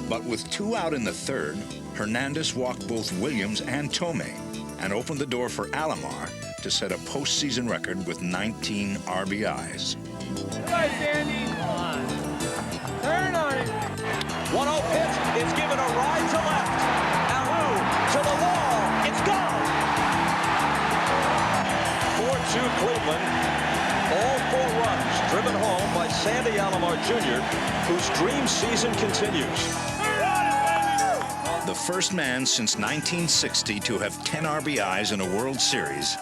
But with 2 out in the third, Hernandez walked both Williams and Tomei and opened the door for Alomar to set a postseason record with 19 RBIs. Right, Sandy. Come on. Turn on it. 1-0 pitch is given a ride to left. Alou to the wall. It's gone. 4-2 Cleveland. All 4 runs driven home by Sandy Alomar Jr., whose dream season continues. The first man since 1960 to have 10 RBIs in a World Series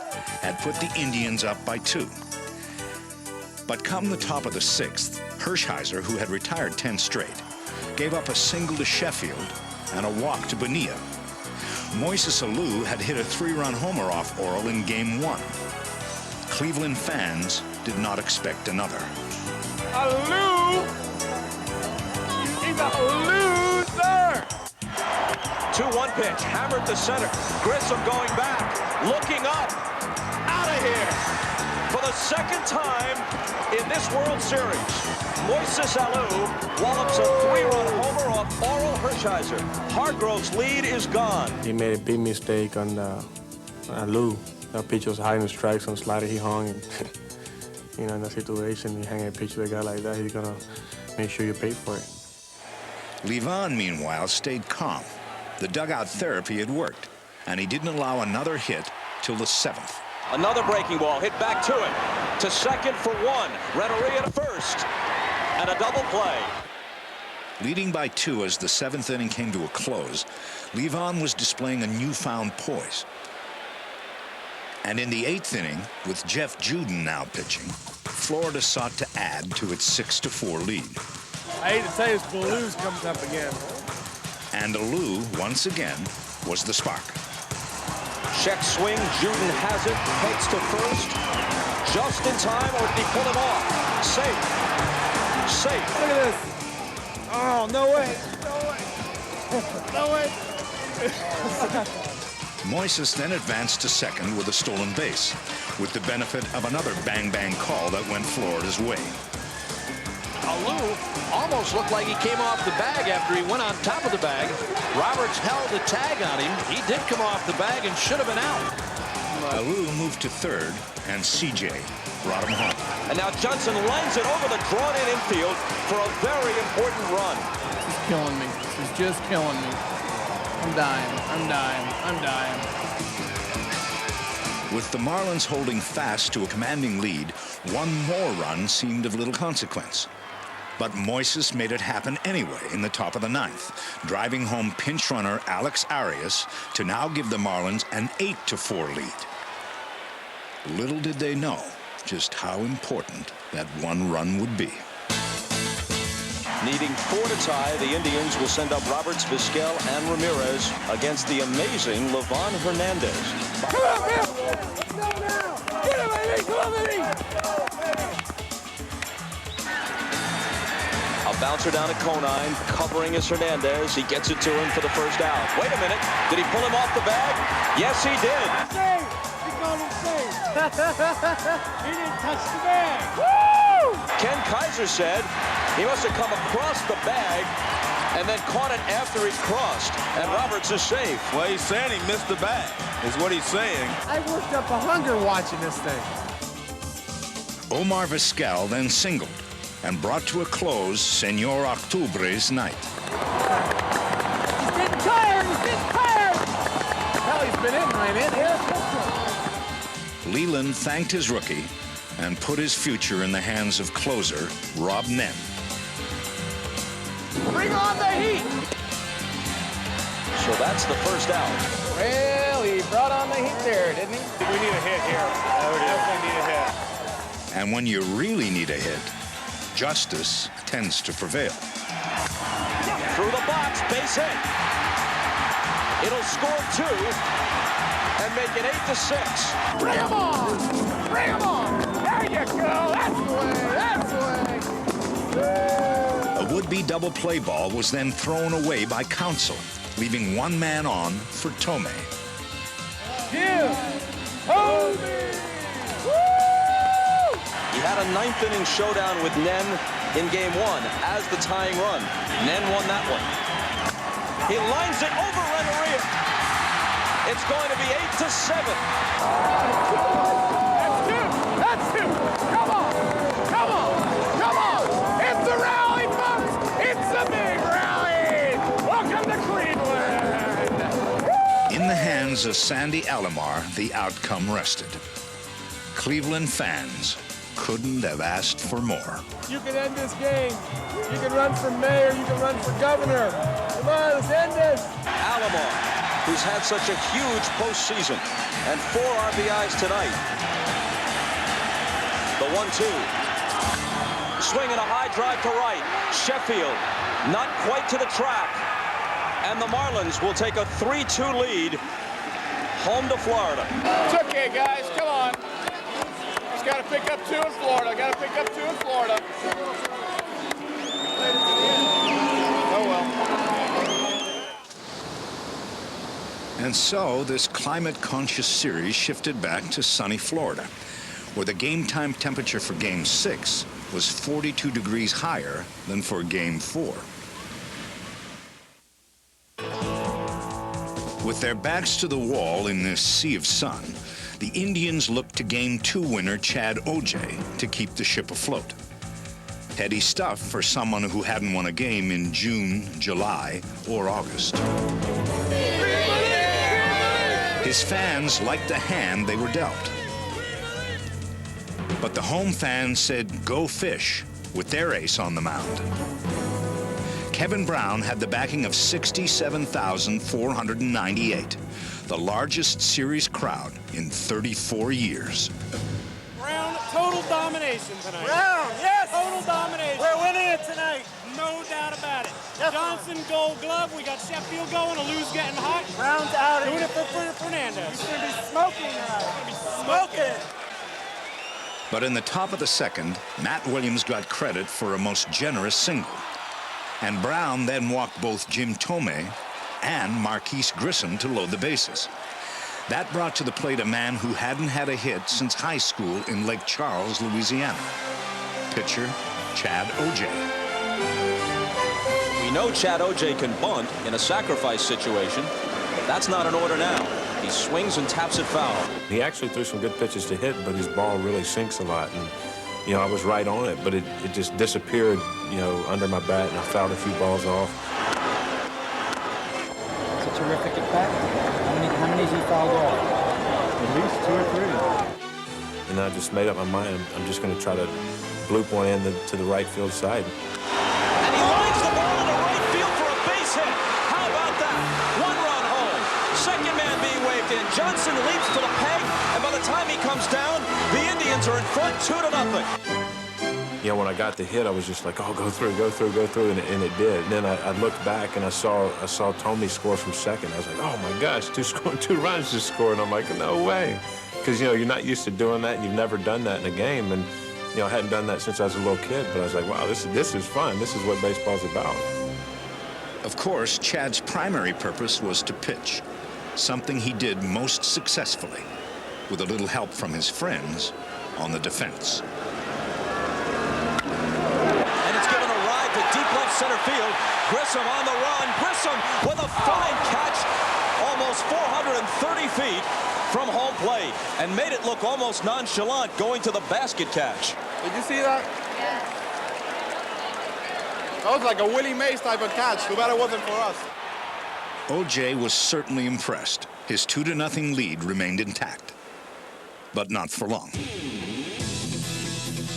had put the Indians up by 2. But come the top of the 6th, Hershiser, who had retired 10 straight, gave up a single to Sheffield and a walk to Bonilla. Moises Alou had hit a 3-run homer off Orel in Game 1. Cleveland fans did not expect another. Alou! He's a loser! 2-1 pitch, hammered to center. Grissom going back, looking up, out of here. For the second time in this World Series, Moises Alou wallops a 3-run homer off Orel Hershiser. Hargrove's lead is gone. He made a big mistake on Alou. That pitch was high in the strike zone, slider he hung. And, you know, in that situation, you hang a pitch to a guy like that, he's gonna make sure you pay for it. Levon, meanwhile, stayed calm. The dugout therapy had worked, and he didn't allow another hit till the 7th. Another breaking ball hit back to him. To second for 1. Rennery at first. And a double play. Leading by 2 as the 7th inning came to a close, Levon was displaying a newfound poise. And in the 8th inning, with Jeff Juden now pitching, Florida sought to add to its 6-4 lead. I hate to say this, but Alou's comes up again. And Alou, once again, was the spark. Check swing, Juden has it, heads to first. Just in time, or did he pull him off? Safe. Safe. Look at this. Oh, no way. No way. No way. Moises then advanced to second with a stolen base, with the benefit of another bang-bang call that went Florida's way. Alou almost looked like he came off the bag after he went on top of the bag. Roberts held the tag on him. He did come off the bag and should have been out. Alou moved to third, and CJ brought him home. And now Johnson lines it over the drawn-in infield for a very important run. This is killing me. This is just killing me. I'm dying. I'm dying. I'm dying. With the Marlins holding fast to a commanding lead, one more run seemed of little consequence. But Moises made it happen anyway in the top of the 9th, driving home pinch runner Alex Arias to now give the Marlins an 8-4 lead. Little did they know just how important that one run would be. Needing 4 to tie, the Indians will send up Roberts, Vizquel, and Ramirez against the amazing Livan Hernandez. Come on, Bill! No, now! Get him, baby! Come on, baby! A bouncer down at Conine, covering is Hernandez. He gets it to him for the first out. Wait a minute. Did he pull him off the bag? Yes, he did. Save! He called him save. He didn't touch the bag. Woo! Ken Kaiser said he must have come across the bag and then caught it after he crossed. And Roberts is safe. Well, he's saying he missed the bag, is what he's saying. I worked up a hunger watching this thing. Omar Vizquel then singled and brought to a close Senor Octubre's night. He's getting tired! He's getting tired! Hell, he's been in right in here. Leland thanked his rookie and put his future in the hands of closer Rob Nen. Bring on the heat! So that's the first out. Well, he brought on the heat there, didn't he? We need a hit here. We definitely need a hit. And when you really need a hit, justice tends to prevail. Through the box, base hit. It'll score 2 and make it 8-6. Bring him on! Bring him on! There you go! That's the way! That's the way! A would-be double play ball was then thrown away by counsel, leaving one man on for Tomei. Jim! Tomei! He had a 9th inning showdown with Nen in game 1 as the tying run. Nen won that one. He lines it over Renteria. It's going to be 8-7. That's 2! Come on! Come on! Come on! It's the rally, folks! It's a big rally! Welcome to Cleveland! In the hands of Sandy Alomar, the outcome rested. Cleveland fans couldn't have asked for more. You can end this game. You can run for mayor. You can run for governor. Come on, let's end this. Alomar, who's had such a huge postseason, and 4 RBIs tonight. The 1-2. Swinging a high drive to right. Sheffield, not quite to the track. And the Marlins will take a 3-2 lead home to Florida. It's okay, guys. Come on. Just got to pick up 2 in Florida. Got to pick up 2 in Florida. Oh, well. And so this climate-conscious series shifted back to sunny Florida, where the game-time temperature for Game 6 was 42 degrees higher than for Game 4. With their backs to the wall in this sea of sun, the Indians looked to Game 2 winner Chad Ojai to keep the ship afloat. Heady stuff for someone who hadn't won a game in June, July, or August. His fans liked the hand they were dealt. But the home fans said, "Go Fish," with their ace on the mound. Kevin Brown had the backing of 67,498, the largest series crowd in 34 years. Brown, total domination tonight. Brown, yes! Total domination. We're winning it tonight. No doubt about it. Johnson, Gold Glove. We got Sheffield going. Alou's getting hot. Brown's out. Doing it for Fernandez. He's going to be smoking tonight. He's going to be smoking. But in the top of the second, Matt Williams got credit for a most generous single. And Brown then walked both Jim Tomei and Marquise Grissom to load the bases. That brought to the plate a man who hadn't had a hit since high school in Lake Charles, Louisiana. Pitcher Chad Ojai. We know Chad Ojai can bunt in a sacrifice situation, but that's not in order now. He swings and taps it foul. He actually threw some good pitches to hit, but his ball really sinks a lot. And, you know, I was right on it, but it just disappeared, you know, under my bat, and I fouled a few balls off. It's a terrific at bat. How many has he fouled off? At least 2 or 3. And I just made up my mind. I'm just going to try to bloop one in to the right field side. And he lines the ball into right field for a base hit. How about that? 1 run home. Second man being waved in. Johnson leaps to the peg, and by the time he comes down, the Indians are in front 2-0. you know, when I got the hit, I was just like, oh, go through, and it did. And then I looked back and I saw Tommy score from second. I was like, oh my gosh, two runs just scored. And I'm like, no way, because you know you're not used to doing that, and you've never done that in a game, and you know I hadn't done that since I was a little kid. But I was like, wow, this is fun. This is what baseball's about. Of course, Chad's primary purpose was to pitch, something he did most successfully, with a little help from his friends on the defense. And it's given a ride to deep left center field. Grissom on the run. Grissom with a fine catch, almost 430 feet from home plate, and made it look almost nonchalant going to the basket catch. Did you see that? Yes. That was like a Willie Mays type of catch. Too bad it wasn't for us. O.J. was certainly impressed. His 2-0 lead remained intact, but not for long.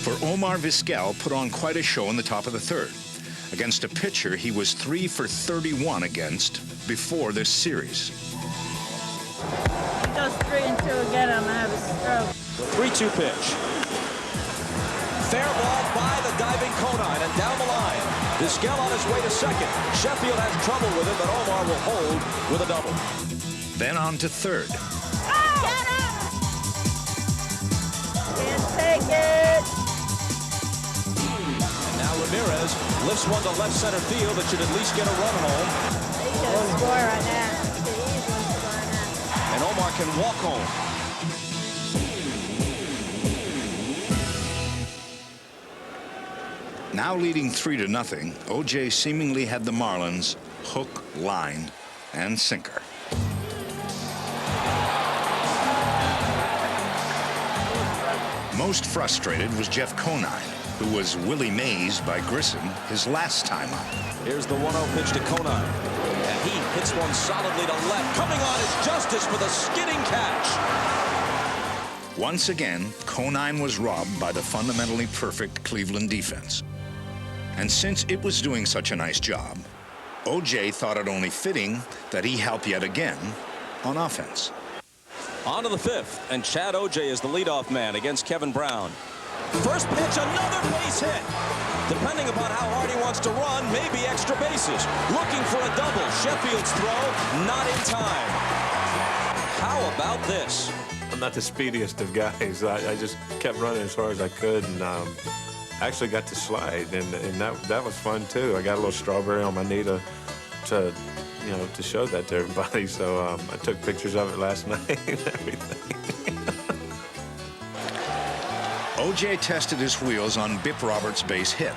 For Omar Vizquel put on quite a show in the top of the third against a pitcher he was 3 for 31 against before this series. If he goes 3-2 again, I'm gonna have a stroke. 3-2 pitch. Fair ball by the diving Conine, and down the line. Vizquel on his way to second. Sheffield has trouble with it, but Omar will hold with a double. Then on to third. Can't take it. And now Ramirez lifts one to left center field that should at least get a run home. He's gonna score right now. He's gonna score right now. And Omar can walk home. Now leading 3-0, O.J. seemingly had the Marlins hook, line, and sinker. Most frustrated was Jeff Conine, who was Willie Mays by Grissom his last time up. Here's the 1-0 pitch to Conine, and he hits one solidly to left. Coming on is Justice for the skidding catch. Once again, Conine was robbed by the fundamentally perfect Cleveland defense. And since it was doing such a nice job, O.J. thought it only fitting that he help yet again on offense. On to the fifth, and Chad O.J. is the leadoff man against Kevin Brown. First pitch, another base hit. Depending upon how hard he wants to run, maybe extra bases. Looking for a double. Sheffield's throw, not in time. How about this? I'm not the speediest of guys. I just kept running as hard as I could, and actually got to slide, and that was fun too. I got a little strawberry on my knee to show that to everybody. So I took pictures of it last night and everything. O.J. tested his wheels on Bip Roberts' base hit,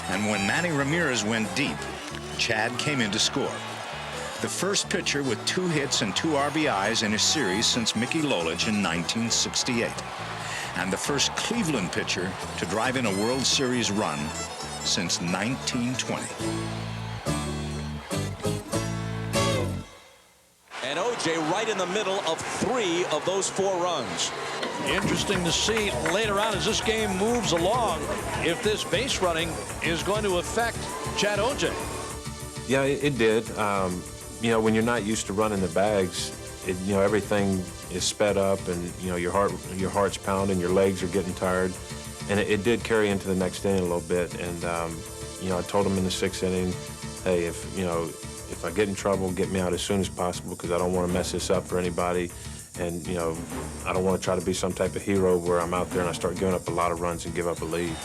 and when Manny Ramirez went deep, Chad came in to score. The first pitcher with 2 hits and 2 RBIs in a series since Mickey Lolich in 1968. And the first Cleveland pitcher to drive in a World Series run since 1920. And O.J. right in the middle of 3 of those 4 runs. Interesting to see later on as this game moves along if this base running is going to affect Chad O.J. Yeah, it did. You know, when you're not used to running the bags, everything is sped up, and your heart's pounding, your legs are getting tired, and it did carry into the next inning a little bit. And I told him in the 6th inning, hey, if I get in trouble, get me out as soon as possible, because I don't want to mess this up for anybody, and I don't want to try to be some type of hero where I'm out there and I start giving up a lot of runs and give up a lead.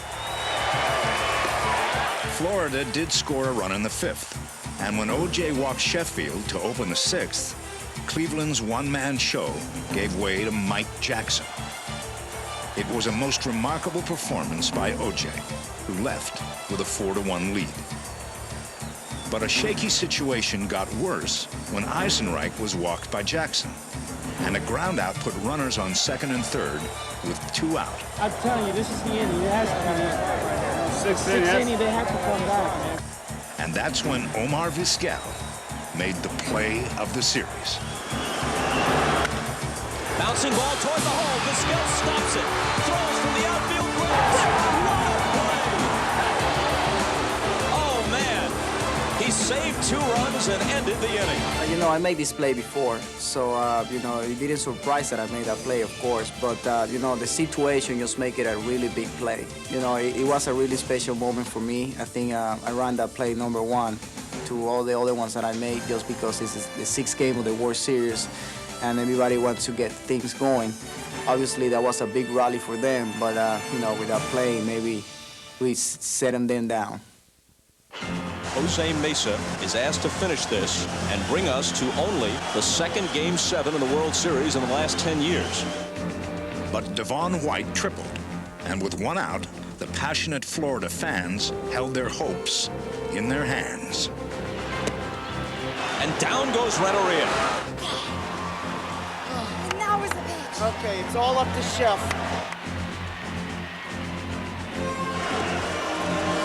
Florida did score a run in the 5th, and when O.J. walked Sheffield to open the 6th, Cleveland's one-man show gave way to Mike Jackson. It was a most remarkable performance by O.J., who left with a 4-1 lead. But a shaky situation got worse when Eisenreich was walked by Jackson, and a groundout put runners on 2nd and 3rd with 2 out. I'm telling you, this is the inning. It has to be the inning. 6th inning, they have to come back, man. And that's when Omar Vizquel made the play of the series. Bouncing ball toward the hole. Vizquel stops it. Throws from the outfield grass. What a play! Oh, man. He He saved 2 runs and ended the inning. You know, I made this play before, so, you know, it didn't surprise that I made that play, of course, but, you know, the situation just make it a really big play. You know, it was a really special moment for me. I think I ran that play number 1 to all the other ones that I made just because it's the 6th game of the World Series and everybody wants to get things going. Obviously, that was a big rally for them, but, you know, with that play, maybe we set them down. Jose Mesa is asked to finish this and bring us to only the 2nd Game 7 in the World Series in the last 10 years. But Devon White tripled, and with 1 out, the passionate Florida fans held their hopes in their hands. And down goes Renteria. And now is the pitch. Okay, it's all up to Chef.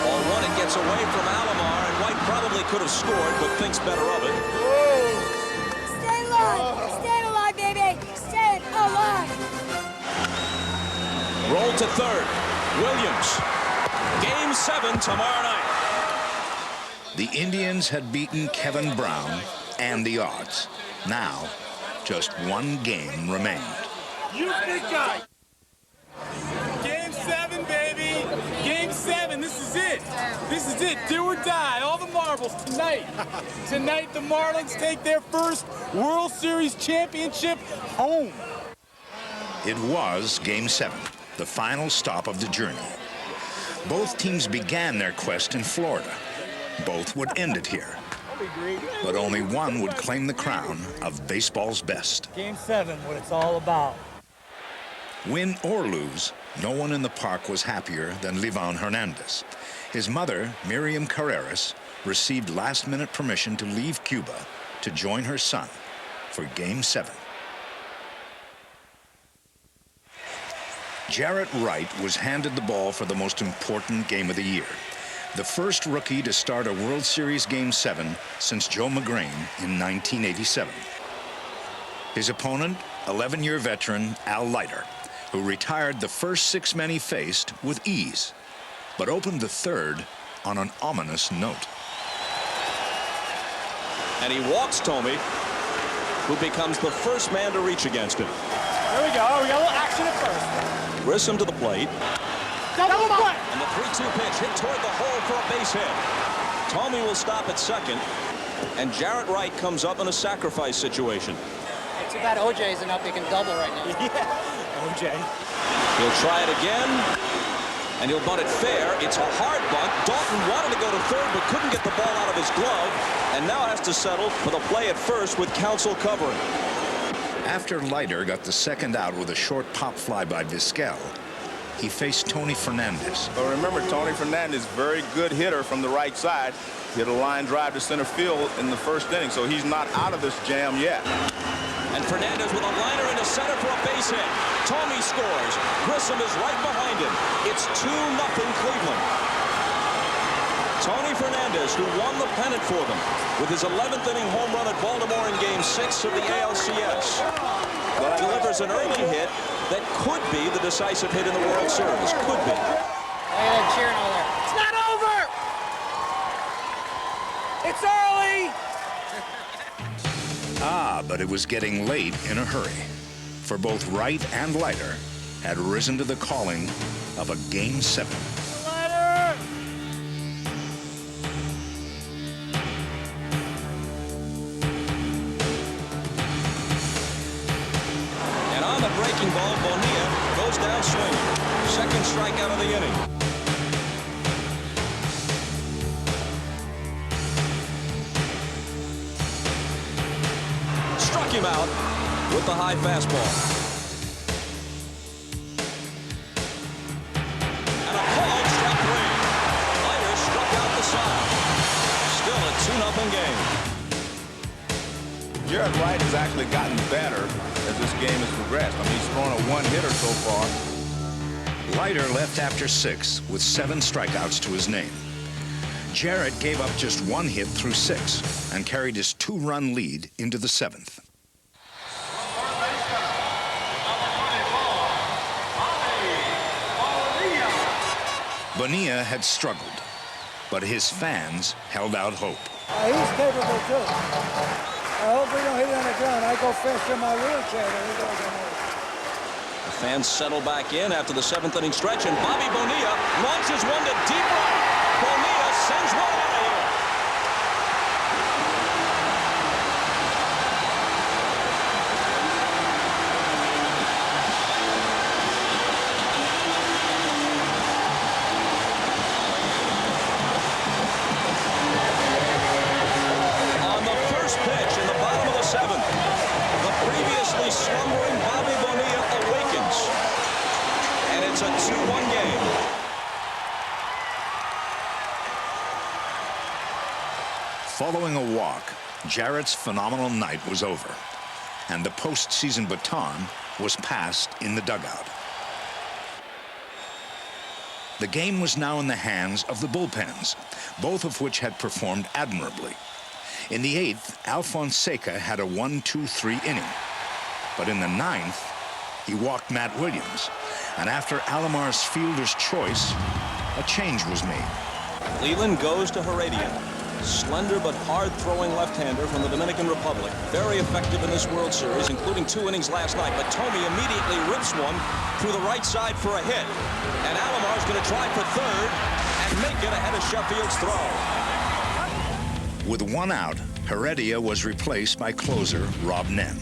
Ball 1, it gets away from Alomar, and White probably could have scored, but thinks better of it. Stay alive. Stay alive, baby. Stay alive. Roll to 3rd. Williams. Game 7 tomorrow night. The Indians had beaten Kevin Brown and the odds. Now, just 1 game remained. You big guy. Game 7, baby. Game 7. This is it. This is it. Do or die. All the marbles tonight. Tonight, the Marlins take their first World Series championship home. It was Game 7, the final stop of the journey. Both teams began their quest in Florida. Both would end it here. But only one would claim the crown of baseball's best. Game 7, what it's all about. Win or lose, no one in the park was happier than Livan Hernandez. His mother, Miriam Carreras, received last-minute permission to leave Cuba to join her son for Game 7. Jarrett Wright was handed the ball for the most important game of the year. The first rookie to start a World Series Game 7 since Joe McGrain in 1987. His opponent, 11-year veteran Al Leiter, who retired the first 6 men he faced with ease, but opened the 3rd on an ominous note. And he walks Tommy, who becomes the first man to reach against him. There we go. We got a little action at first. Grissom to the plate. Double play. And the 3-2 pitch hit toward the hole for a base hit. Tommy will stop at 2nd, and Jarrett Wright comes up in a sacrifice situation. Hey, too bad OJ isn't up. He can double right now. Yeah, OJ. He'll try it again, and he'll bunt it fair. It's a hard bunt. Dalton wanted to go to 3rd, but couldn't get the ball out of his glove, and now has to settle for the play at 1st with Counsell covering. After Leiter got the 2nd out with a short pop fly by Vizquel, he faced Tony Fernandez. But remember, Tony Fernandez, very good hitter from the right side. Hit a line drive to center field in the 1st inning, so he's not out of this jam yet. And Fernandez with a liner into center for a base hit. Tommy scores. Grissom is right behind him. It's 2-0 Cleveland. Tony Fernandez, who won the pennant for them with his 11th inning home run at Baltimore in Game 6 of the ALCS, delivers an early hit that could be the decisive hit in the World Series. Could be. Look at that cheering over there. It's not over. It's early. But it was getting late in a hurry, for both Wright and Leiter had risen to the calling of a Game 7. Leiter. And on the breaking ball, Bonilla goes down swinging. 2nd strikeout of the inning. Struck him out with the high fastball. And a called strike 3. Leiter struck out the side. Still a 2-0 game. Jarrett Wright has actually gotten better as this game has progressed. I mean, he's thrown a 1-hitter so far. Leiter left after 6 with 7 strikeouts to his name. Jarrett gave up just 1 hit through 6 and carried his 2-run lead into the 7th. Bonilla had struggled, but his fans held out hope. He's capable too. I hope we don't hit it on the ground. I go fast in my wheelchair when he goes on there. The fans settle back in after the 7th inning stretch, and Bobby Bonilla launches one to deep right. Bonilla sends one out of here. On the first pitch in the bottom of the 7th, the previously slumbering Bobby Bonilla awakens, and it's a 2-1 game. Following a walk, Jarrett's phenomenal night was over, and the postseason baton was passed in the dugout. The game was now in the hands of the bullpens, both of which had performed admirably. In the 8th, Alphonse Seca had a 1-2-3 inning, but in the 9th, he walked Matt Williams, and after Alomar's fielder's choice, a change was made. Leland goes to Heredia. Slender but hard-throwing left-hander from the Dominican Republic. Very effective in this World Series, including 2 innings last night. But Tomey immediately rips one through the right side for a hit. And Alomar's going to try for third and make it ahead of Sheffield's throw. With 1 out, Heredia was replaced by closer Rob Nen.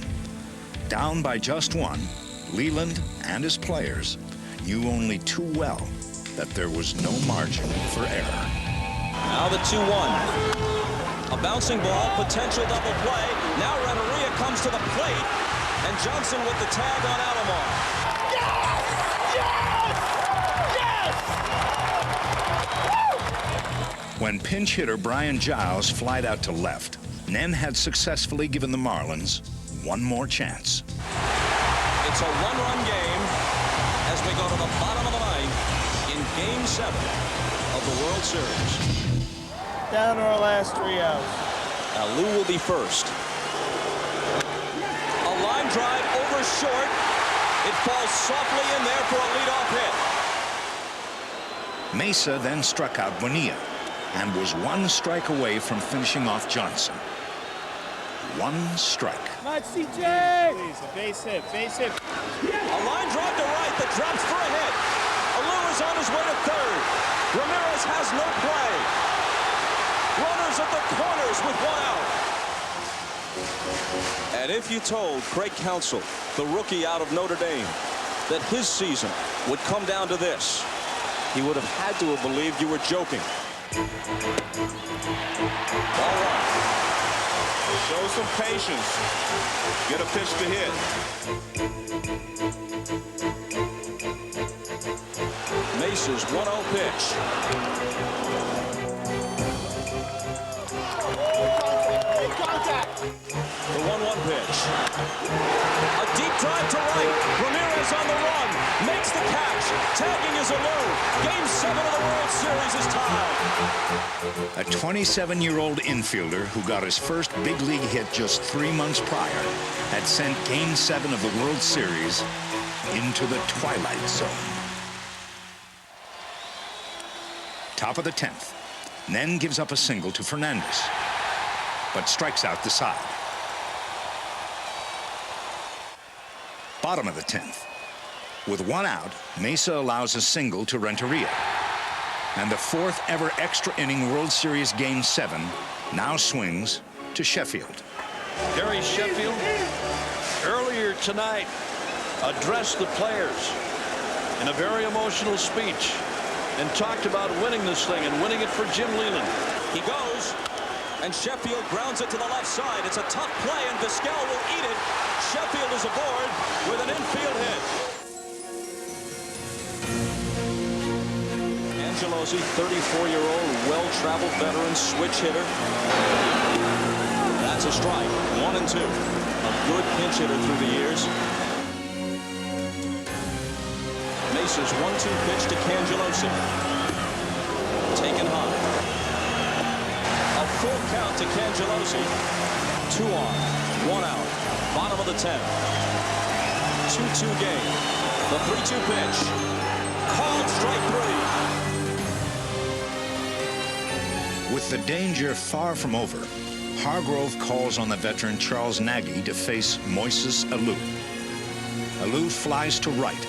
Down by just 1, Leland and his players knew only too well that there was no margin for error. Now the 2-1. A bouncing ball, potential double play. Now Renteria comes to the plate, and Johnson with the tag on Alomar. Yes! Yes! Yes! When pinch hitter Brian Giles flied out to left, Nen had successfully given the Marlins one more chance. It's a 1-run game as we go to the bottom of the 9th in Game 7 of the World Series. Down to our last 3 outs. Now Lou will be first. A line drive over short. It falls softly in there for a leadoff hit. Mesa then struck out Bonilla and was 1 strike away from finishing off Johnson. 1 strike. Come on, CJ! Please, a base hit, base hit. A line drive to right that drops for a hit. Lou is on his way to third. Ramirez has no play. Runners at the corners with 1 out. And if you told Craig Counsell, the rookie out of Notre Dame, that his season would come down to this, he would have had to have believed you were joking. All right. Show some patience. Get a pitch to hit. Mesa's 1-0 pitch. The 1-1 pitch. A deep drive to right. Ramirez on the run. Makes the catch. Tagging is a Lou. Game 7 of the World Series is tied. A 27-year-old infielder who got his first big league hit just 3 months prior had sent Game 7 of the World Series into the twilight zone. Top of the 10th. Nen gives up a single to Fernandez, but strikes out the side. Bottom of the 10th. With 1 out, Mesa allows a single to Renteria. And the 4th ever extra inning World Series Game 7 now swings to Sheffield. Gary Sheffield earlier tonight addressed the players in a very emotional speech and talked about winning this thing and winning it for Jim Leland. He goes, and Sheffield grounds it to the left side. It's a tough play, and Vizquel will eat it. Sheffield is aboard with an infield hit. Angelosi, 34-year-old, well-traveled veteran, switch hitter. That's a strike, 1-2. A good pinch hitter through the years. Mesa's 1-2 pitch to Cangelosi. Taken high. A full count to Cangelosi. 2 on, 1 out. Bottom of the 10th. 2-2 game. The 3-2 pitch. Called strike 3. With the danger far from over, Hargrove calls on the veteran Charles Nagy to face Moises Alou. Alou flies to right,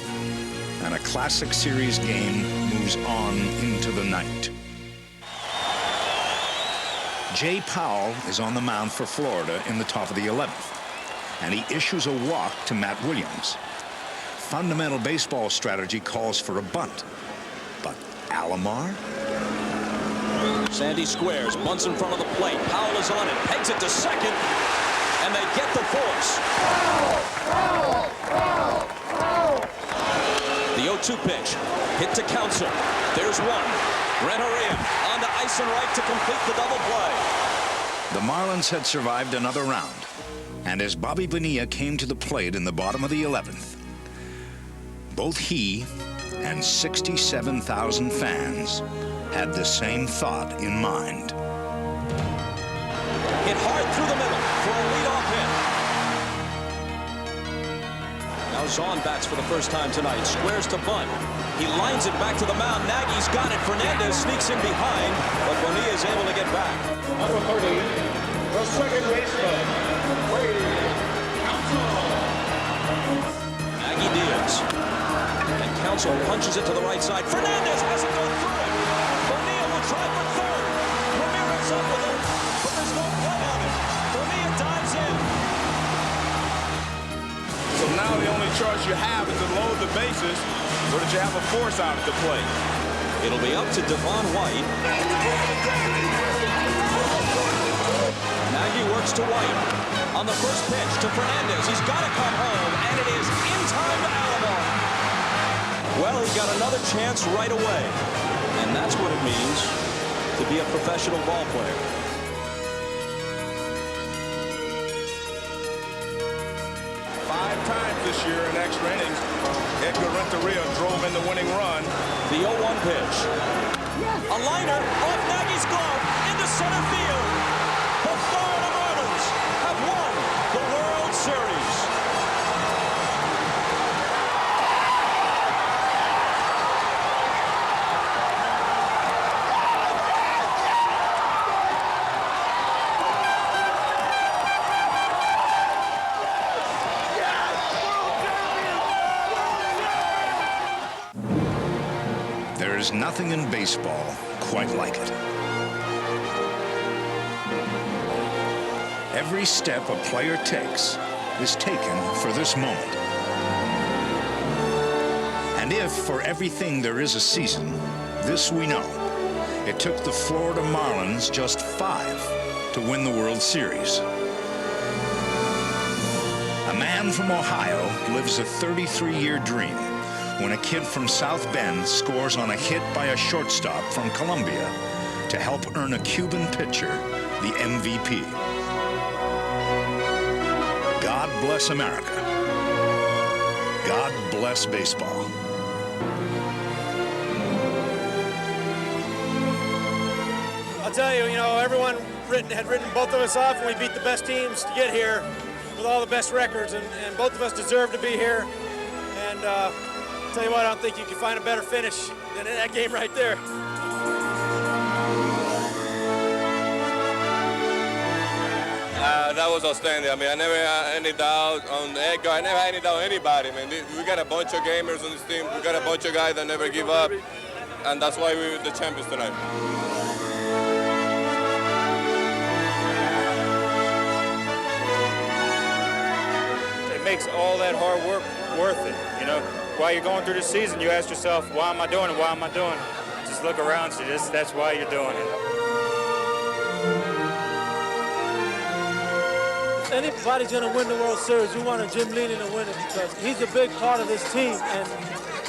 and a classic series game moves on into the night. Jay Powell is on the mound for Florida in the top of the 11th, and he issues a walk to Matt Williams. Fundamental baseball strategy calls for a bunt, but Alomar? Sandy squares, bunts in front of the plate. Powell is on it, pegs it to second, and they get the force. The 0-2 pitch, hit to Counsell. There's one. Renteria on to ice and right to complete the double play. The Marlins had survived another round, and as Bobby Bonilla came to the plate in the bottom of the 11th, both he and 67,000 fans had the same thought in mind. Hit hard through the middle for a leadoff hit. Now Zahn bats for the first time tonight. Squares to bunt. He lines it back to the mound. Nagy's got it. Fernandez sneaks in behind, but Bonilla is able to get back. Number 30, the second baseman, Nagy deals. And Counsell punches it to the right side. Fernandez has it go through it. Bonilla will try for third. Ramirez up with it, but there's no play on it. Bonilla dives in. So now the only choice you have is to load the bases so that you have a force out at the plate. It'll be up to Devon White. Nagy works to White. On the first pitch to Fernandez. He's got to come home, and it is in time to Alomar. Well, he got another chance right away. And that's what it means to be a professional ball player. Five times this year in extra innings, Edgar Renteria drove in the winning run. The 0-1 pitch. A liner off Nagy's glove into center field. The Florida Marlins have won the World Series. There is nothing in baseball quite like it. Every step a player takes is taken for this moment. And if for everything there is a season, this we know. It took the Florida Marlins just 5 to win the World Series. A man from Ohio lives a 33-year dream when a kid from South Bend scores on a hit by a shortstop from Colombia to help earn a Cuban pitcher the MVP. God bless America. God bless baseball. I'll tell you, everyone had written both of us off, and we beat the best teams to get here with all the best records, and both of us deserve to be here. And I'll tell you what, I don't think you can find a better finish than in that game right there. That was outstanding. I mean, I never had any doubt on Edgar. I never had any doubt on anybody. I mean, we got a bunch of gamers on this team. We got a bunch of guys that never give up, and that's why we're the champions tonight. It makes all that hard work worth it, While you're going through the season, you ask yourself, why am I doing it? Why am I doing it? Just look around you. That's why you're doing it. Anybody's going to win the World Series. We wanted Jim Leland to win it because he's a big part of this team, and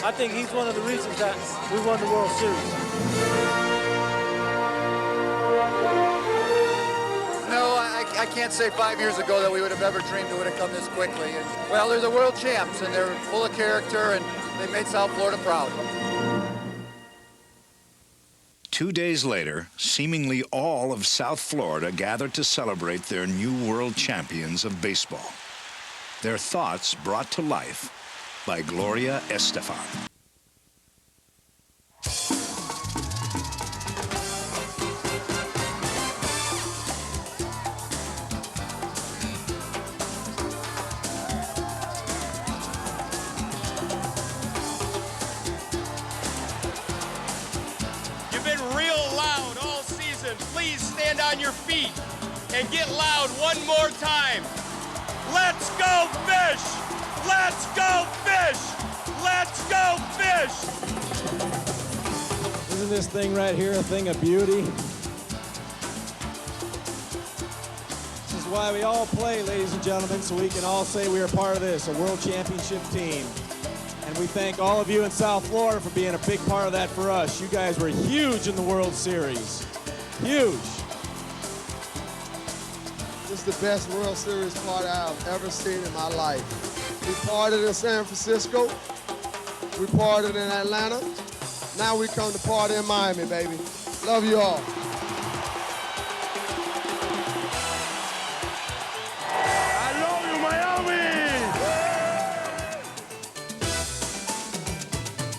I think he's one of the reasons that we won the World Series. No, I can't say 5 years ago that we would have ever dreamed it would have come this quickly. And, well, they're the world champs, and they're full of character, and they made South Florida proud. 2 days later, seemingly all of South Florida gathered to celebrate their new world champions of baseball. Their thoughts brought to life by Gloria Estefan. on your feet and get loud one more time. Let's go fish! Let's go fish! Let's go fish! Isn't this thing right here a thing of beauty? This is why we all play, ladies and gentlemen, so we can all say we are part of this, a world championship team. And we thank all of you in South Florida for being a big part of that for us. You guys were huge in the World Series. Huge. This is the best World Series party I've ever seen in my life. We partied in San Francisco. We partied in Atlanta. Now we come to party in Miami, baby. Love you all.